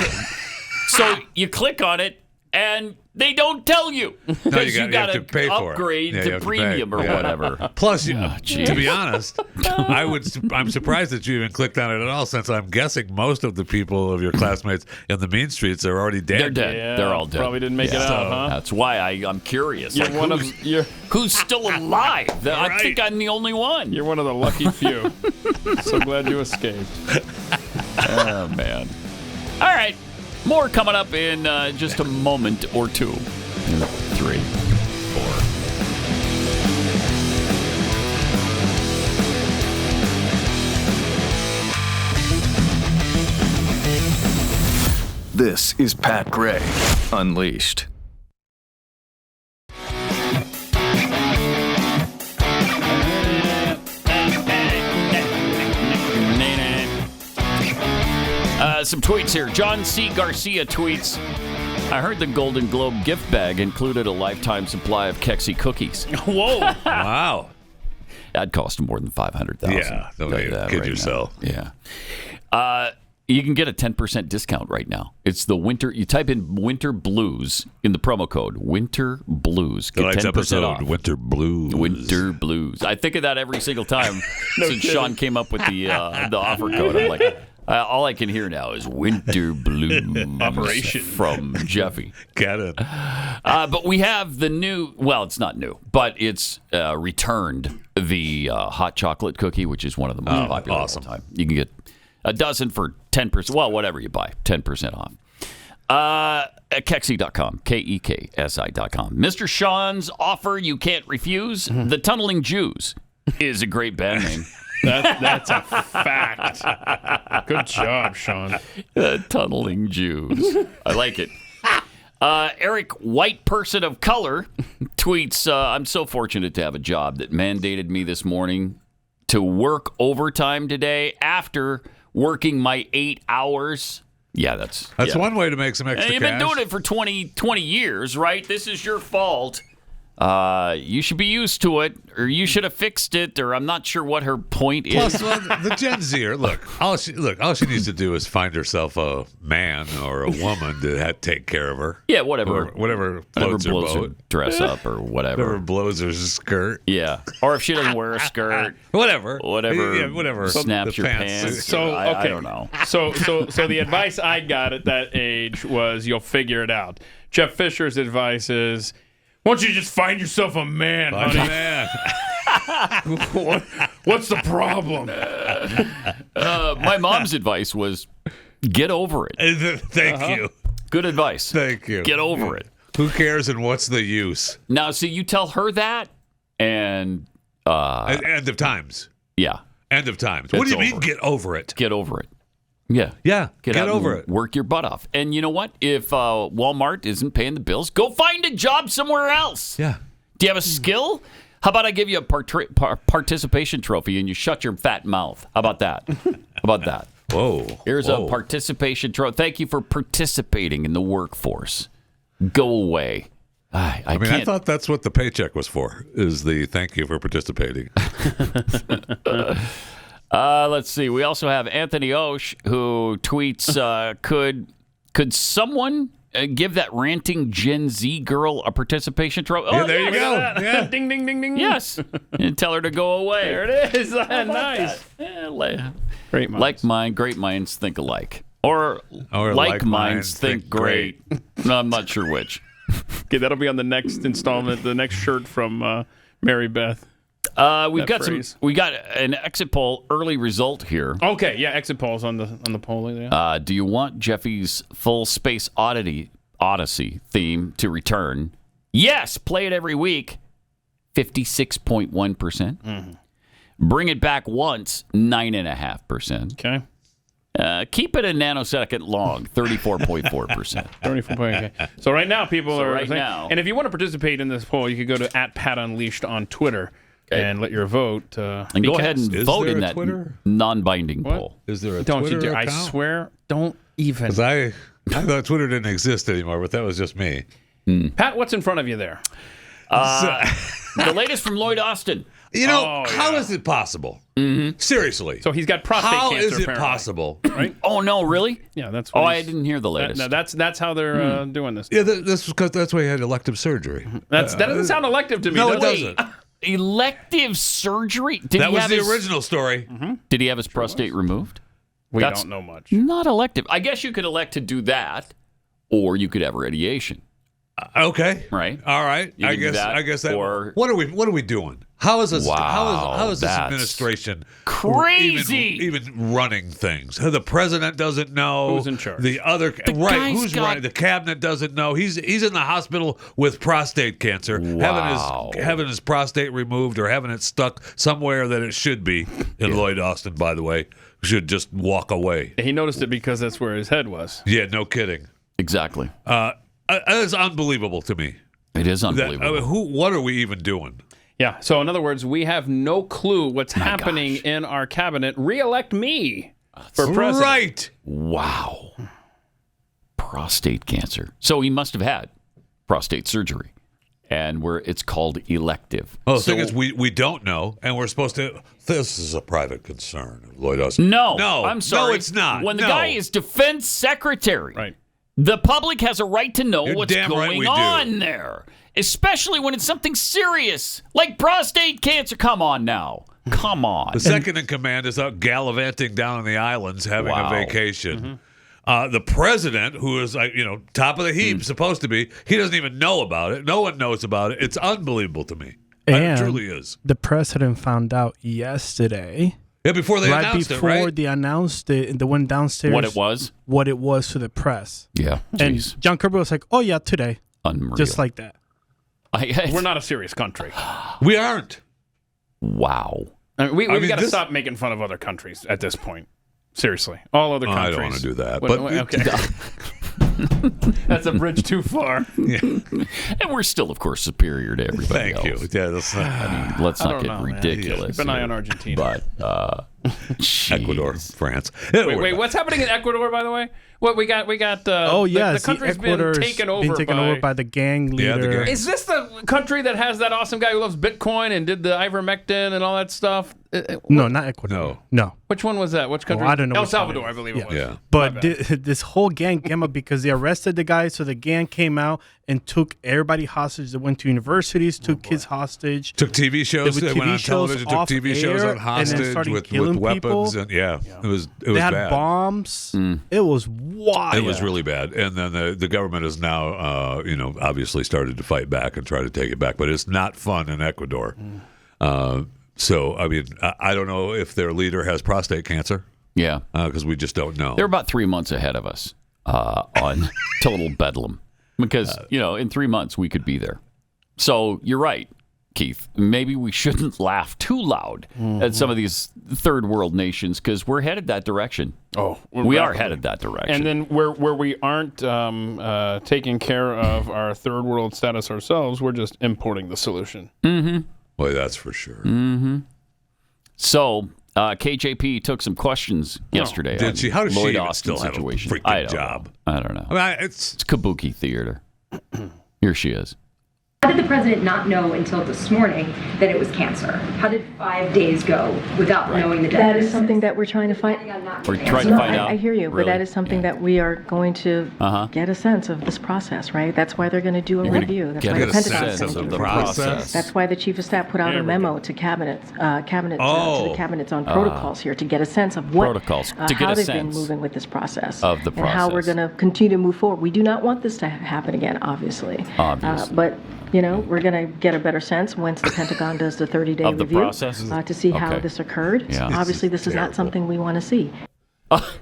So you click on it, and they don't tell you. Because you got to pay for upgrade to premium or whatever. Plus, to be honest, I'm surprised that you even clicked on it at all, since I'm guessing most of the people of your classmates in the mean streets are already dead. They're dead. Yeah, they're all dead. Probably didn't make it out, huh? That's why I'm curious. You're who's still alive? I think I'm the only one. You're one of the lucky few. So glad you escaped. Oh, man. All right. More coming up in just a moment or two. 3, 4. This is Pat Gray Unleashed. Some tweets here. John C. Garcia tweets, I heard the Golden Globe gift bag included a lifetime supply of Kexi cookies. Whoa. Wow. That'd cost more than $500,000. Yeah. Don't kid yourself. Yeah. You can get a 10% discount right now. It's the winter. You type in Winter Blues in the promo code Winter Blues. Get 10% off. Winter Blues. Winter Blues. I think of that every single time since Sean came up with the offer code. I'm like, all I can hear now is Winter Blues Operation from Jeffy. Get it. But we have the new. Well, it's not new, but it's returned the hot chocolate cookie, which is one of the most popular of all time. You can get a dozen for 10%. Well, whatever you buy, 10% off. At Kexi.com, KEKSI.com. Mr. Sean's offer you can't refuse. The Tunneling Jews is a great band name. That's a fact. Good job, Sean. Tunneling Jews. I like it. Eric, white person of color, tweets, I'm so fortunate to have a job that mandated me this morning to work overtime today after working my 8 hours. Yeah, that's one way to make some extra cash. You've been doing it for 20 years, right? This is your fault. You should be used to it, or you should have fixed it, or I'm not sure what her point is. Plus, the Gen Zer, all she needs to do is find herself a man or a woman to take care of her. Yeah, whatever. Whatever floats her blows boat. her dress up or whatever. Whatever blows her skirt. Yeah, or if she doesn't wear a skirt. Whatever. Yeah, whatever. Snaps your pants. So I don't know. So the advice I got at that age was you'll figure it out. Jeff Fisher's advice is, why don't you just find yourself a man, honey? What's the problem? My mom's advice was, get over it. Thank you. Good advice. Thank you. Get over it. Who cares and what's the use? Now, see, you tell her that, and... End of times. Yeah. End of times. What do you mean, get over it? Get over it. Yeah. Get out over and it. Work your butt off. And you know what? If Walmart isn't paying the bills, go find a job somewhere else. Yeah. Do you have a skill? How about I give you a participation trophy and you shut your fat mouth? How about that? Whoa. Here's a participation trophy. Thank you for participating in the workforce. Go away. I thought that's what the paycheck was for, is the thank you for participating. Let's see. We also have Anthony Osh, who tweets, could someone give that ranting Gen Z girl a participation trophy? Yeah, there you go. Yeah. Ding, ding, ding, ding. Yes. And tell her to go away. There it is. Nice. Great minds. Great minds think alike. Or like minds think great. No, I'm not sure which. Okay, that'll be on the next installment, the next shirt from Mary Beth. We got an exit poll early result here. Okay, yeah, exit polls on the poll there. Do you want Jeffy's full space Odyssey theme to return? Yes, play it every week. 56.1%. Mm-hmm. Bring it back once, 9.5%. Okay. Keep it a nanosecond long, 34.4%. 34.4. So right now, people are saying, and if you want to participate in this poll, you could go to @PatUnleashed on Twitter and let your vote. And go ahead and vote in that non-binding poll. Is there a Don't Twitter you dare! account? I swear, don't even. Because I thought Twitter didn't exist anymore, but that was just me. Pat, what's in front of you there? The latest from Lloyd Austin. You know, how is it possible? Mm-hmm. Seriously. So he's got prostate cancer. How is it apparently. possible? Right? Oh no, really? Yeah, that's. Oh, I didn't hear the latest. No, that's how they're doing this. Yeah, that's because that's why he had elective surgery. That doesn't sound elective to me. No, it doesn't. Elective surgery? That was the original story. Mm-hmm. Did he have his prostate removed? We don't know much. Not elective. I guess you could elect to do that, or you could have radiation. Okay. Right. All right. I guess that. Or what are we doing? How is this? Wow, how is this that's administration crazy? Even running things? The president doesn't know who's in charge. The right? The cabinet doesn't know. He's in the hospital with prostate cancer, having his prostate removed or having it stuck somewhere that it should be. In Lloyd Austin, by the way, should just walk away. He noticed it because that's where his head was. Yeah, no kidding. Exactly. It's unbelievable to me. It is unbelievable. What are we even doing? Yeah. So in other words, we have no clue what's happening in our cabinet. Reelect me for president. Right. Wow. Prostate cancer. So he must have had prostate surgery, and it's called elective. Oh, the thing is, we don't know, and we're supposed to. This is a private concern, Lloyd Austin. No, no, I'm sorry. No, it's not. When the guy is defense secretary, right? The public has a right to know what's damn right going we on do. there, especially when it's something serious like prostate cancer. Come on now. Come on. The second in command is out gallivanting down in the islands having a vacation. Mm-hmm. The president, who is top of the heap, supposed to be, he doesn't even know about it. No one knows about it. It's unbelievable to me. It truly is. The president found out yesterday. Yeah, before they announced it, right? Right before they announced it, and they went downstairs. What it was to the press. Yeah. And John Kirby was like, "Oh yeah, today." Unreal. Just like that. We're not a serious country. We aren't. Wow. We've got to stop making fun of other countries at this point. Seriously, all other countries. I don't want to do that. That's a bridge too far. Yeah. And we're still, of course, superior to everybody else. Thank you. Yeah, let's not get ridiculous. Keep an eye on Argentina. But Ecuador, France. Wait, what's happening in Ecuador, by the way? What we got? The country's been taken over by the gang leader. Yeah, the gang. Is this the country that has that awesome guy who loves Bitcoin and did the ivermectin and all that stuff? No, not Ecuador. No. Which one was that? Which country? I don't know. El Salvador, I believe it was. Yeah. But this whole gang came up because they arrested the guy, so the gang came out and took everybody hostage. They went to universities, took kids hostage. Took TV shows. They went on television, took TV shows on hostage with weapons. And it was they had bad. bombs. It was wild. It was really bad. And then the government has now, obviously started to fight back and try to take it back. But it's not fun in Ecuador. So, I mean, I don't know if their leader has prostate cancer. Yeah. Because we just don't know. They're about 3 months ahead of us on total bedlam. Because, in 3 months we could be there. So you're right. Keith, maybe we shouldn't laugh too loud at some of these third world nations because we're headed that direction. Oh, we are headed that direction. And then where we aren't taking care of our third world status ourselves, we're just importing the solution. Mm-hmm. Boy, that's for sure. Mm-hmm. So KJP took some questions yesterday. Did she? How does Lloyd she even Austin still have a situation. freaking job? I don't know. I mean, it's kabuki theater. Here she is. How did the president not know until this morning that it was cancer? How did 5 days go without knowing the That is something that we're trying to find. We're trying to find out. I hear you, Really? but that is something that we are going to get a sense of this process, right? That's why they're going to do a review. That's why the Pentagon's going to do a process. That's why the chief of staff put out a memo to cabinets, to the cabinets on protocols here to get a sense of what protocols to get how a they've sense been moving with this process of the and how we're process. going to continue to move forward. We do not want this to happen again, obviously. But we're going to get a better sense once the Pentagon does the 30-day Of the review process? to see how Okay. this occurred. Yeah. So obviously, this is not something we want to see.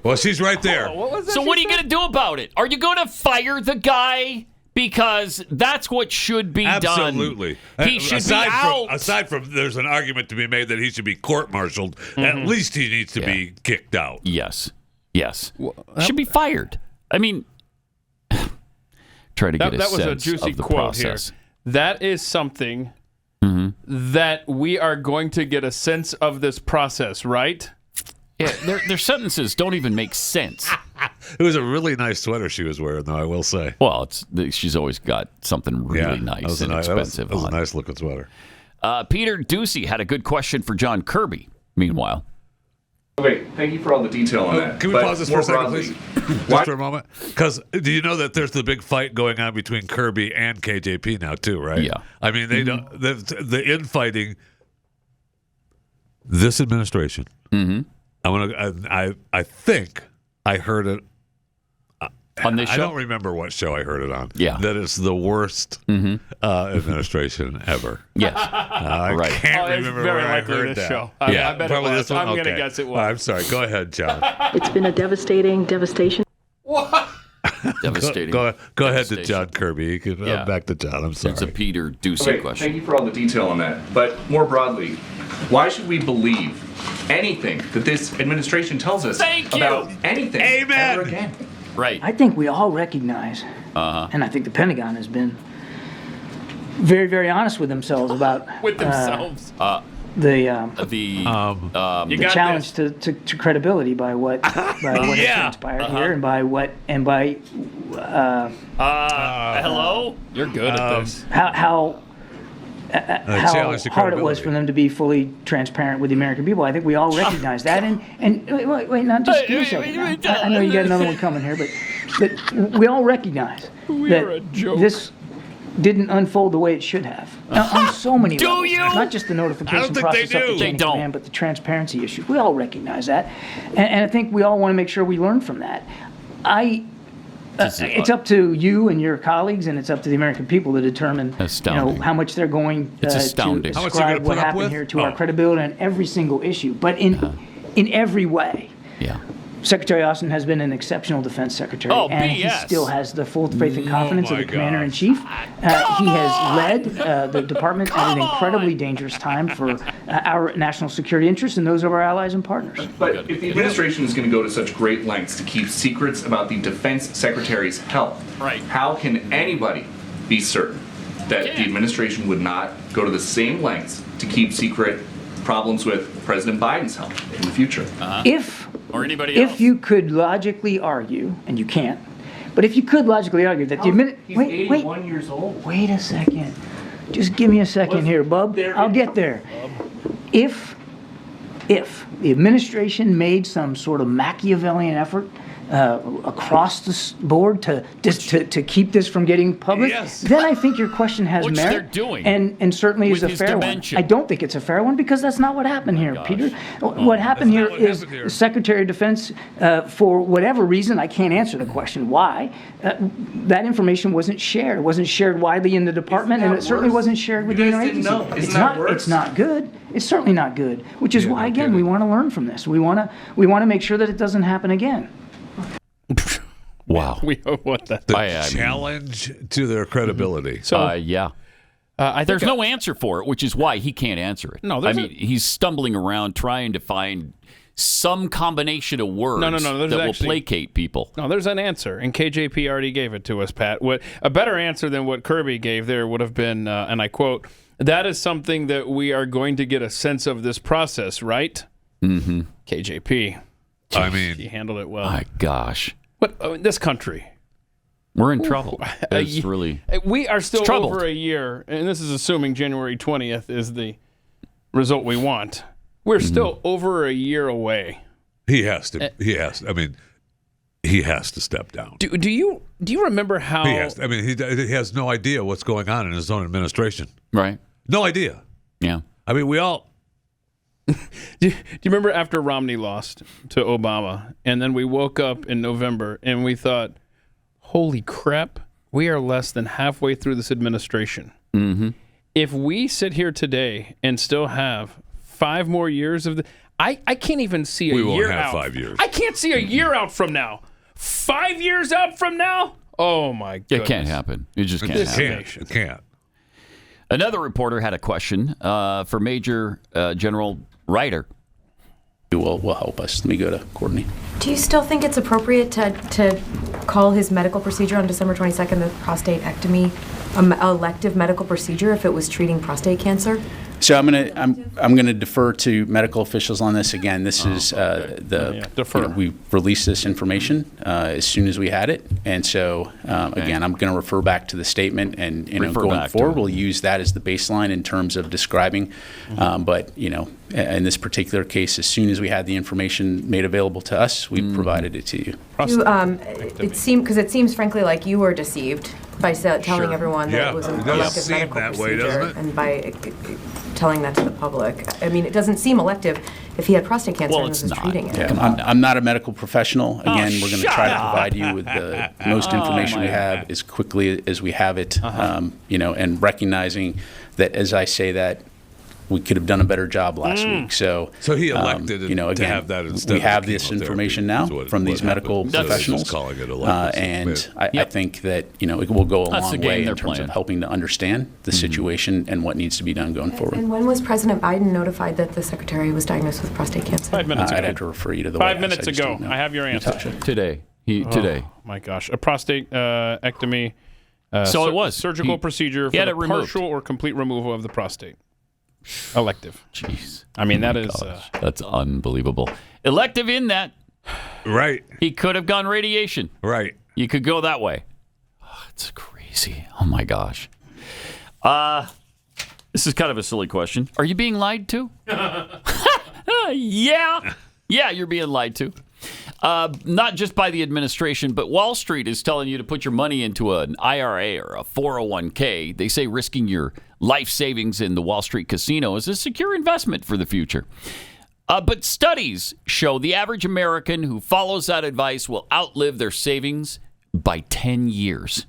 Well, she's right there. So what are you going to do about it? Are you going to fire the guy? Because that's what should be done. Absolutely. He should be out. Aside from, there's an argument to be made that he should be court-martialed. At least he needs to be kicked out. Yes. Should be fired. I mean, try to get a that was sense a juicy of the quote process. here. That is something that we are going to get a sense of this process, right? Yeah, their sentences don't even make sense. It was a really nice sweater she was wearing, though, I will say. Well, she's always got something really nice and expensive That was a on. nice looking sweater. Peter Ducey had a good question for John Kirby, meanwhile. Okay, thank you for all the detail on that. Can we But pause this for more a second, broadly, please? Just for a moment. Because do you know that there's the big fight going on between Kirby and KJP now, too, right? Yeah. I mean, they don't, the infighting, this administration, I think I heard it on this show. I don't remember what show I heard it on. Yeah. That it's the worst administration ever. Yes. I Right. can't it's remember very where I likely heard this that. show. I bet it probably was. this one? I'm going to Okay. guess it was. I'm sorry. Go ahead, John. It's been a devastation. Devastating. Go ahead to John Kirby. You can, back to John. I'm sorry. It's a Peter Ducey Okay, question. thank you for all the detail on that. But more broadly, why should we believe anything that this administration tells us about anything ever again? Right. I think we all recognize, and I think the Pentagon has been very, very honest with themselves about the challenge to credibility by what has transpired here and by hello. You're good at this. How challenge to hard it was credibility. for them to be fully transparent with the American people. I think we all recognize that. And wait, not just give me a second. I know you got another one coming here, but we all recognize that this didn't unfold the way it should have. Now, on so many levels. Not just the notification process up the chain of command, but the transparency issue. We all recognize that. And I think we all want to make sure we learn from that. It's up to you and your colleagues, and it's up to the American people to determine how much they're going to ascribe what happened here to our credibility on every single issue. But in every way, Secretary Austin has been an exceptional defense secretary, and he still has the full faith and confidence of the commander-in-chief. He has led the department at an incredibly dangerous time for our national security interests and those of our allies and partners. But if the administration is going to go to such great lengths to keep secrets about the defense secretary's health, how can anybody be certain that the administration would not go to the same lengths to keep secret problems with President Biden's health in the future? Or anybody else. If you could logically argue, and you can't, but if you could logically argue that the He's 81 years old. Wait a second. Just give me a second here, bub. I'll get there. If the administration made some sort of Machiavellian effort across the board to keep this from getting public, then I think your question has Which merit. they're doing and certainly is with a his fair dimension. one. I don't think it's a fair one because that's not what happened here, Peter. What happened here is the Secretary of Defense, for whatever reason, I can't answer the question why, that information wasn't shared. It wasn't shared widely in the department, and it certainly wasn't shared with the interagency. It's not good. It's certainly not good, which is why, again, we want to learn from this. We want to make sure that it doesn't happen again. Wow. We want that. The challenge to their credibility. So, There's no answer for it, which is why he can't answer it. No, he's stumbling around trying to find some combination of words that will placate people. No, there's an answer, and KJP already gave it to us, Pat. A better answer than what Kirby gave there would have been, and I quote, "That is something that we are going to get a sense of this process, right?" Mm-hmm. KJP. I mean, he handled it well. My gosh. This country. We're in trouble. It's really. We are still over a year, and this is assuming January 20th is the result we want. We're still over a year away. He has to. I mean, he has to step down. Do you remember how? He has. I mean, he has no idea what's going on in his own administration. Right. No idea. Yeah. I mean, we all. Do you remember after Romney lost to Obama, and then we woke up in November and we thought, holy crap, we are less than halfway through this administration. Mm-hmm. If we sit here today and still have 5 more years of I can't even see a year out. We won't have 5 years. I can't see a year out from now. 5 years out from now? Oh, my goodness. It can't happen. It just can't happen. It can't. Another reporter had a question for Major General Ryder. Will help us. Let me go to Courtney. Do you still think it's appropriate to call his medical procedure on December 22nd the prostatectomy an elective medical procedure if it was treating prostate cancer? So I'm gonna defer to medical officials on this. Again, this is we released this information as soon as we had it, and so again, I'm going to refer back to the statement, and going forward, we'll use that as the baseline in terms of describing. But in this particular case, as soon as we had the information made available to us, we provided it to you. It seems frankly like you were deceived by telling everyone that it was an elective medical procedure, and by telling that to the public. I mean, it doesn't seem elective if he had prostate cancer and was treating it. Yeah, I'm not a medical professional. Again, we're going to try to provide you with the most information we have as quickly as we have it, and recognizing that as I say that, we could have done a better job last week. So he elected again, to have that instead. We have this information now from these medical professionals, and I think that it will go a long way in terms of helping to understand the situation and what needs to be done going forward. And when was President Biden notified that the secretary was diagnosed with prostate cancer? 5 minutes ago. I'd have to refer you to the 5 minutes ago. I have your answer. Today. Today. Oh, my gosh. A prostatectomy. So it was. Surgical procedure for the partial or complete removal of the prostate. Elective. Jeez. I mean, that's unbelievable. Elective in that. Right. He could have gone radiation. Right. You could go that way. Oh, it's crazy. Oh, my gosh. This is kind of a silly question. Are you being lied to? Yeah. Yeah, you're being lied to. Not just by the administration, but Wall Street is telling you to put your money into an IRA or a 401k. They say risking your life savings in the Wall Street casino is a secure investment for the future. But studies show the average American who follows that advice will outlive their savings by 10 years.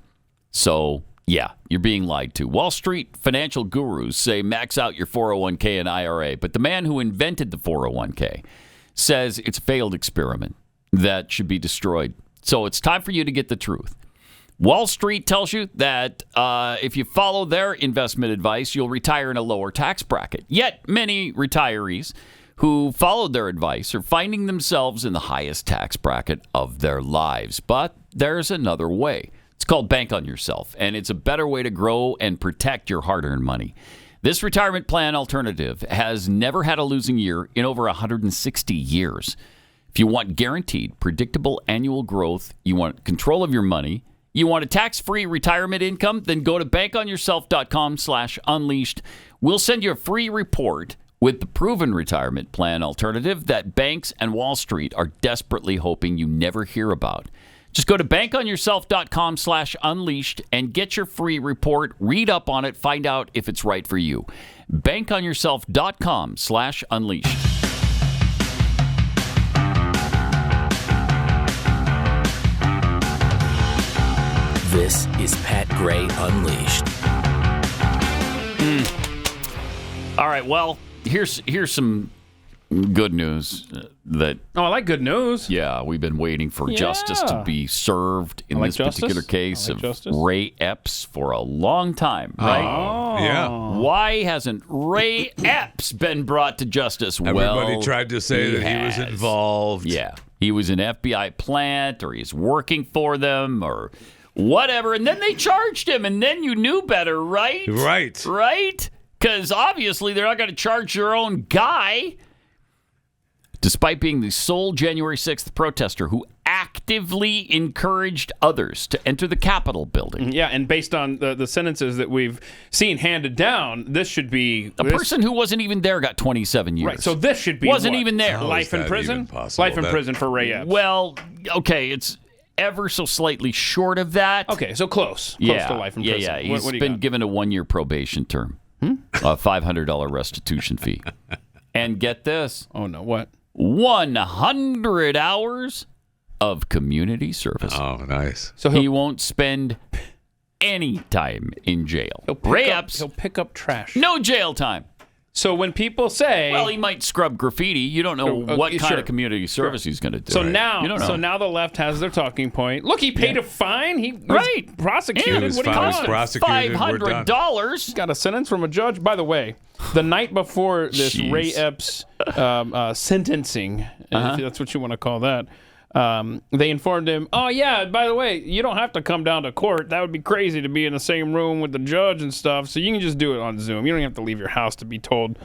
So, yeah, you're being lied to. Wall Street financial gurus say max out your 401k and IRA. But the man who invented the 401k says it's a failed experiment that should be destroyed. So it's time for you to get the truth. Wall Street tells you that if you follow their investment advice, you'll retire in a lower tax bracket. Yet many retirees who followed their advice are finding themselves in the highest tax bracket of their lives. But there's another way. It's called Bank on Yourself, and it's a better way to grow and protect your hard-earned money. This retirement plan alternative has never had a losing year in over 160 years. If you want guaranteed, predictable annual growth, you want control of your money, you want a tax-free retirement income, then go to bankonyourself.com/unleashed. We'll send you a free report with the proven retirement plan alternative that banks and Wall Street are desperately hoping you never hear about. Just go to bankonyourself.com/unleashed and get your free report. Read up on it. Find out if it's right for you. bankonyourself.com/unleashed. This is Pat Gray Unleashed. All right, well, here's some good news that. Oh, I like good news. Yeah, we've been waiting for justice to be served in this particular case of Ray Epps for a long time, right? Oh, yeah. Why hasn't Ray Epps been brought to justice? Everybody tried to say that he was involved. Yeah, he was an FBI plant, or he's working for them, or whatever. And then they charged him, and then you knew better, right? Right? Because obviously they're not going to charge their own guy. Despite being the sole January 6th protester who actively encouraged others to enter the Capitol building. Yeah, and based on the sentences that we've seen handed down, this should be... A person who wasn't even there got 27 years. Right, so this should be Wasn't even there. Life in prison? Life in prison for Ray Epps. Well, okay, it's ever so slightly short of that. Okay, so close. Close to life in prison. Yeah, he's been given a 1-year probation term. A $500 restitution fee. And get this. Oh, no, what? 100 hours of community service. Oh, nice. So he won't spend any time in jail. Ray Epps, he'll pick up trash. No jail time. So when people say... Well, he might scrub graffiti. You don't know what kind of community service he's going to do. So right? now, You don't know. So now the left has their talking point. Look, he paid a fine. He was prosecuted. He was what do you want? prosecuted. $500. Got a sentence from a judge. By the way, the night before this Ray Epps sentencing, if that's what you want to call that, they informed him, oh, yeah, by the way, you don't have to come down to court. That would be crazy to be in the same room with the judge and stuff, so you can just do it on Zoom. You don't have to leave your house to be told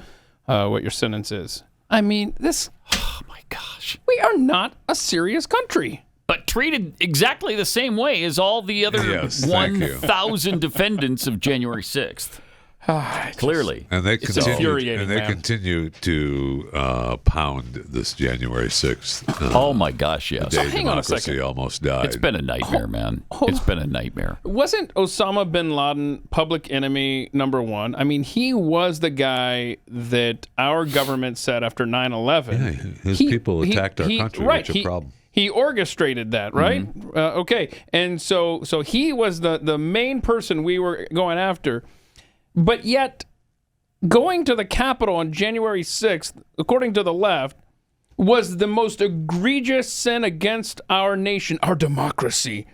what your sentence is. I mean, this... Oh, my gosh. We are not a serious country. But treated exactly the same way as all the other 1,000 defendants of January 6th. Clearly. And they it's infuriating, and they continue to pound this January 6th. Oh, my gosh, yes. The day hang on a democracy second. almost died. It's been a nightmare, man. It's been a nightmare. Wasn't Osama bin Laden public enemy number one? I mean, he was the guy that our government said after 9/11. Yeah, his people attacked our country. Right, What's your problem? He orchestrated that, right? Okay. And so he was the main person we were going after. But yet, going to the Capitol on January 6th, according to the left, was the most egregious sin against our nation, our democracy,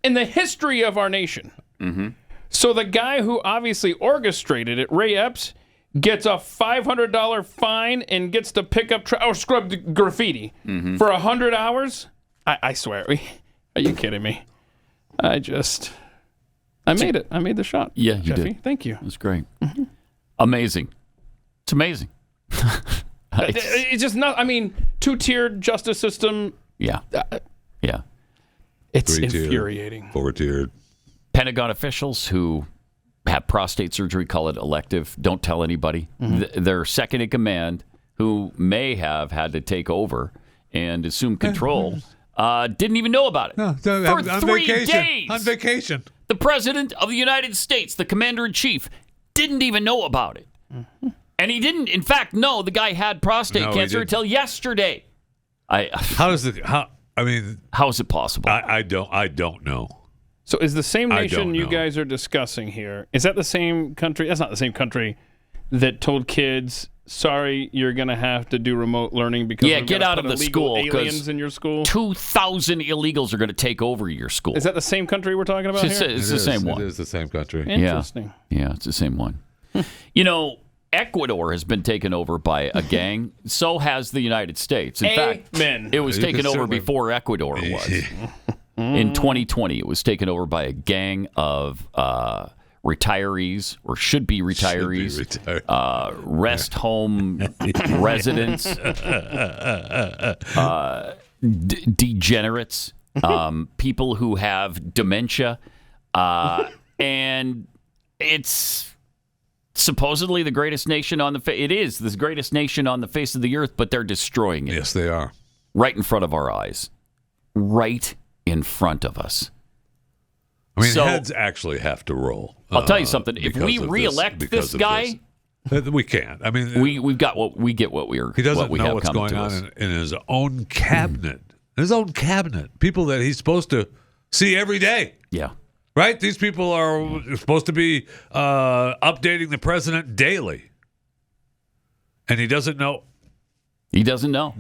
in the history of our nation. So the guy who obviously orchestrated it, Ray Epps, gets a $500 fine and gets to pick up or scrub the graffiti for 100 hours? I swear. Are you kidding me? I made it. I made the shot. Yeah, you Jeffy. did. Thank you. That's great. Amazing. It's amazing. It's just not, I mean, two-tiered justice system. Yeah. Yeah. It's 3-tiered, infuriating. 4-tiered. Pentagon officials who have prostate surgery, call it elective, don't tell anybody. Their second in command, who may have had to take over and assume control, didn't even know about it. No, for on 3 vacation. days. On vacation. The President of the United States, the Commander-in-Chief, didn't even know about it. And he didn't, in fact, know the guy had prostate cancer until yesterday. How is it possible? I don't know. So is the same nation you guys are discussing here, is that the same country? That's not the same country that told kids, sorry, you're going to have to do remote learning because get out of the school. Aliens in your school. 2,000 illegals are going to take over your school. Is that the same country we're talking about here? It's the same one. It is the same country. Interesting. Yeah, it's the same one. You know, Ecuador has been taken over by a gang. So has the United States. In fact, it was taken over before Ecuador was. In 2020, it was taken over by a gang of retirees, or should be retirees, rest home residents, degenerates, people who have dementia, and it's supposedly the greatest nation on the face. It is the greatest nation on the face of the earth, but they're destroying it. Yes, they are. Right in front of our eyes. Right in front of us. I mean, heads actually have to roll. I'll tell you something. If we reelect this guy, we can't. I mean, we get what we're. He doesn't what we know have what's coming going to on us. in his own cabinet. His own cabinet, people that he's supposed to see every day. Yeah. Right? These people are supposed to be updating the president daily. And he doesn't know He doesn't know.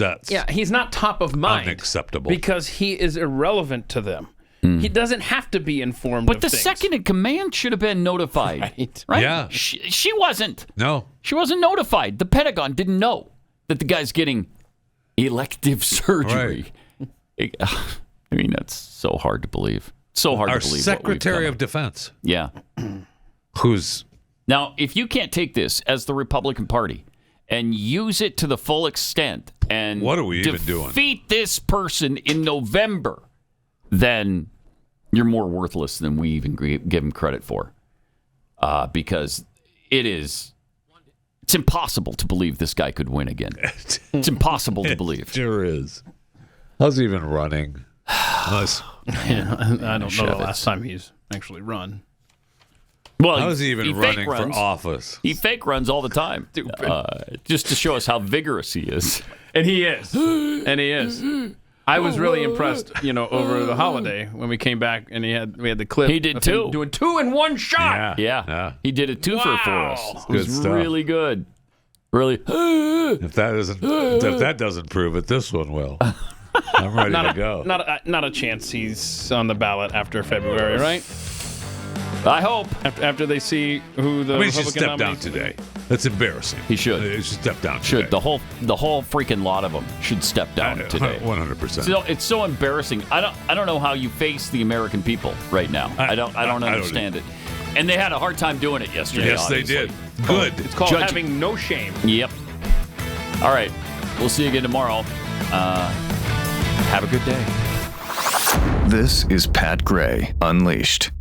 He's not top of mind. Unacceptable. Because he is irrelevant to them. He doesn't have to be informed But of the things. second in command should have been notified. Right? Yeah. She wasn't. No. She wasn't notified. The Pentagon didn't know that the guy's getting elective surgery. Right. I mean, that's so hard to believe. So hard to believe. Our Secretary of Defense. Yeah. Who's... Now, if you can't take this as the Republican Party and use it to the full extent and what are we even doing? Defeat this person in November, then you're more worthless than we even give him credit for. Because it's impossible to believe this guy could win again. It's impossible to believe. It sure is. How's he even running? I don't know the last time he's actually run. Well, how is he even running for office? He fake runs all the time, just to show us how vigorous he is. And he is. And he is. I was really impressed, over the holiday when we came back and we had the clip. He did two. Doing 2 in one shot. Yeah. He did it twofer for us. It was stuff. really good. Really. If that doesn't prove it, this one will. I'm ready to go. Not a chance he's on the ballot after February, right? I hope. After they see who the he should step down today. That's embarrassing. He should. He should step down today. Should. The whole freaking lot of them should step down today. 100%. So it's so embarrassing. I don't know how you face the American people right now. I don't understand it. And they had a hard time doing it yesterday. Yes, obviously. they did. Good. It's called having no shame. Yep. All right. We'll see you again tomorrow. Have a good day. This is Pat Gray Unleashed.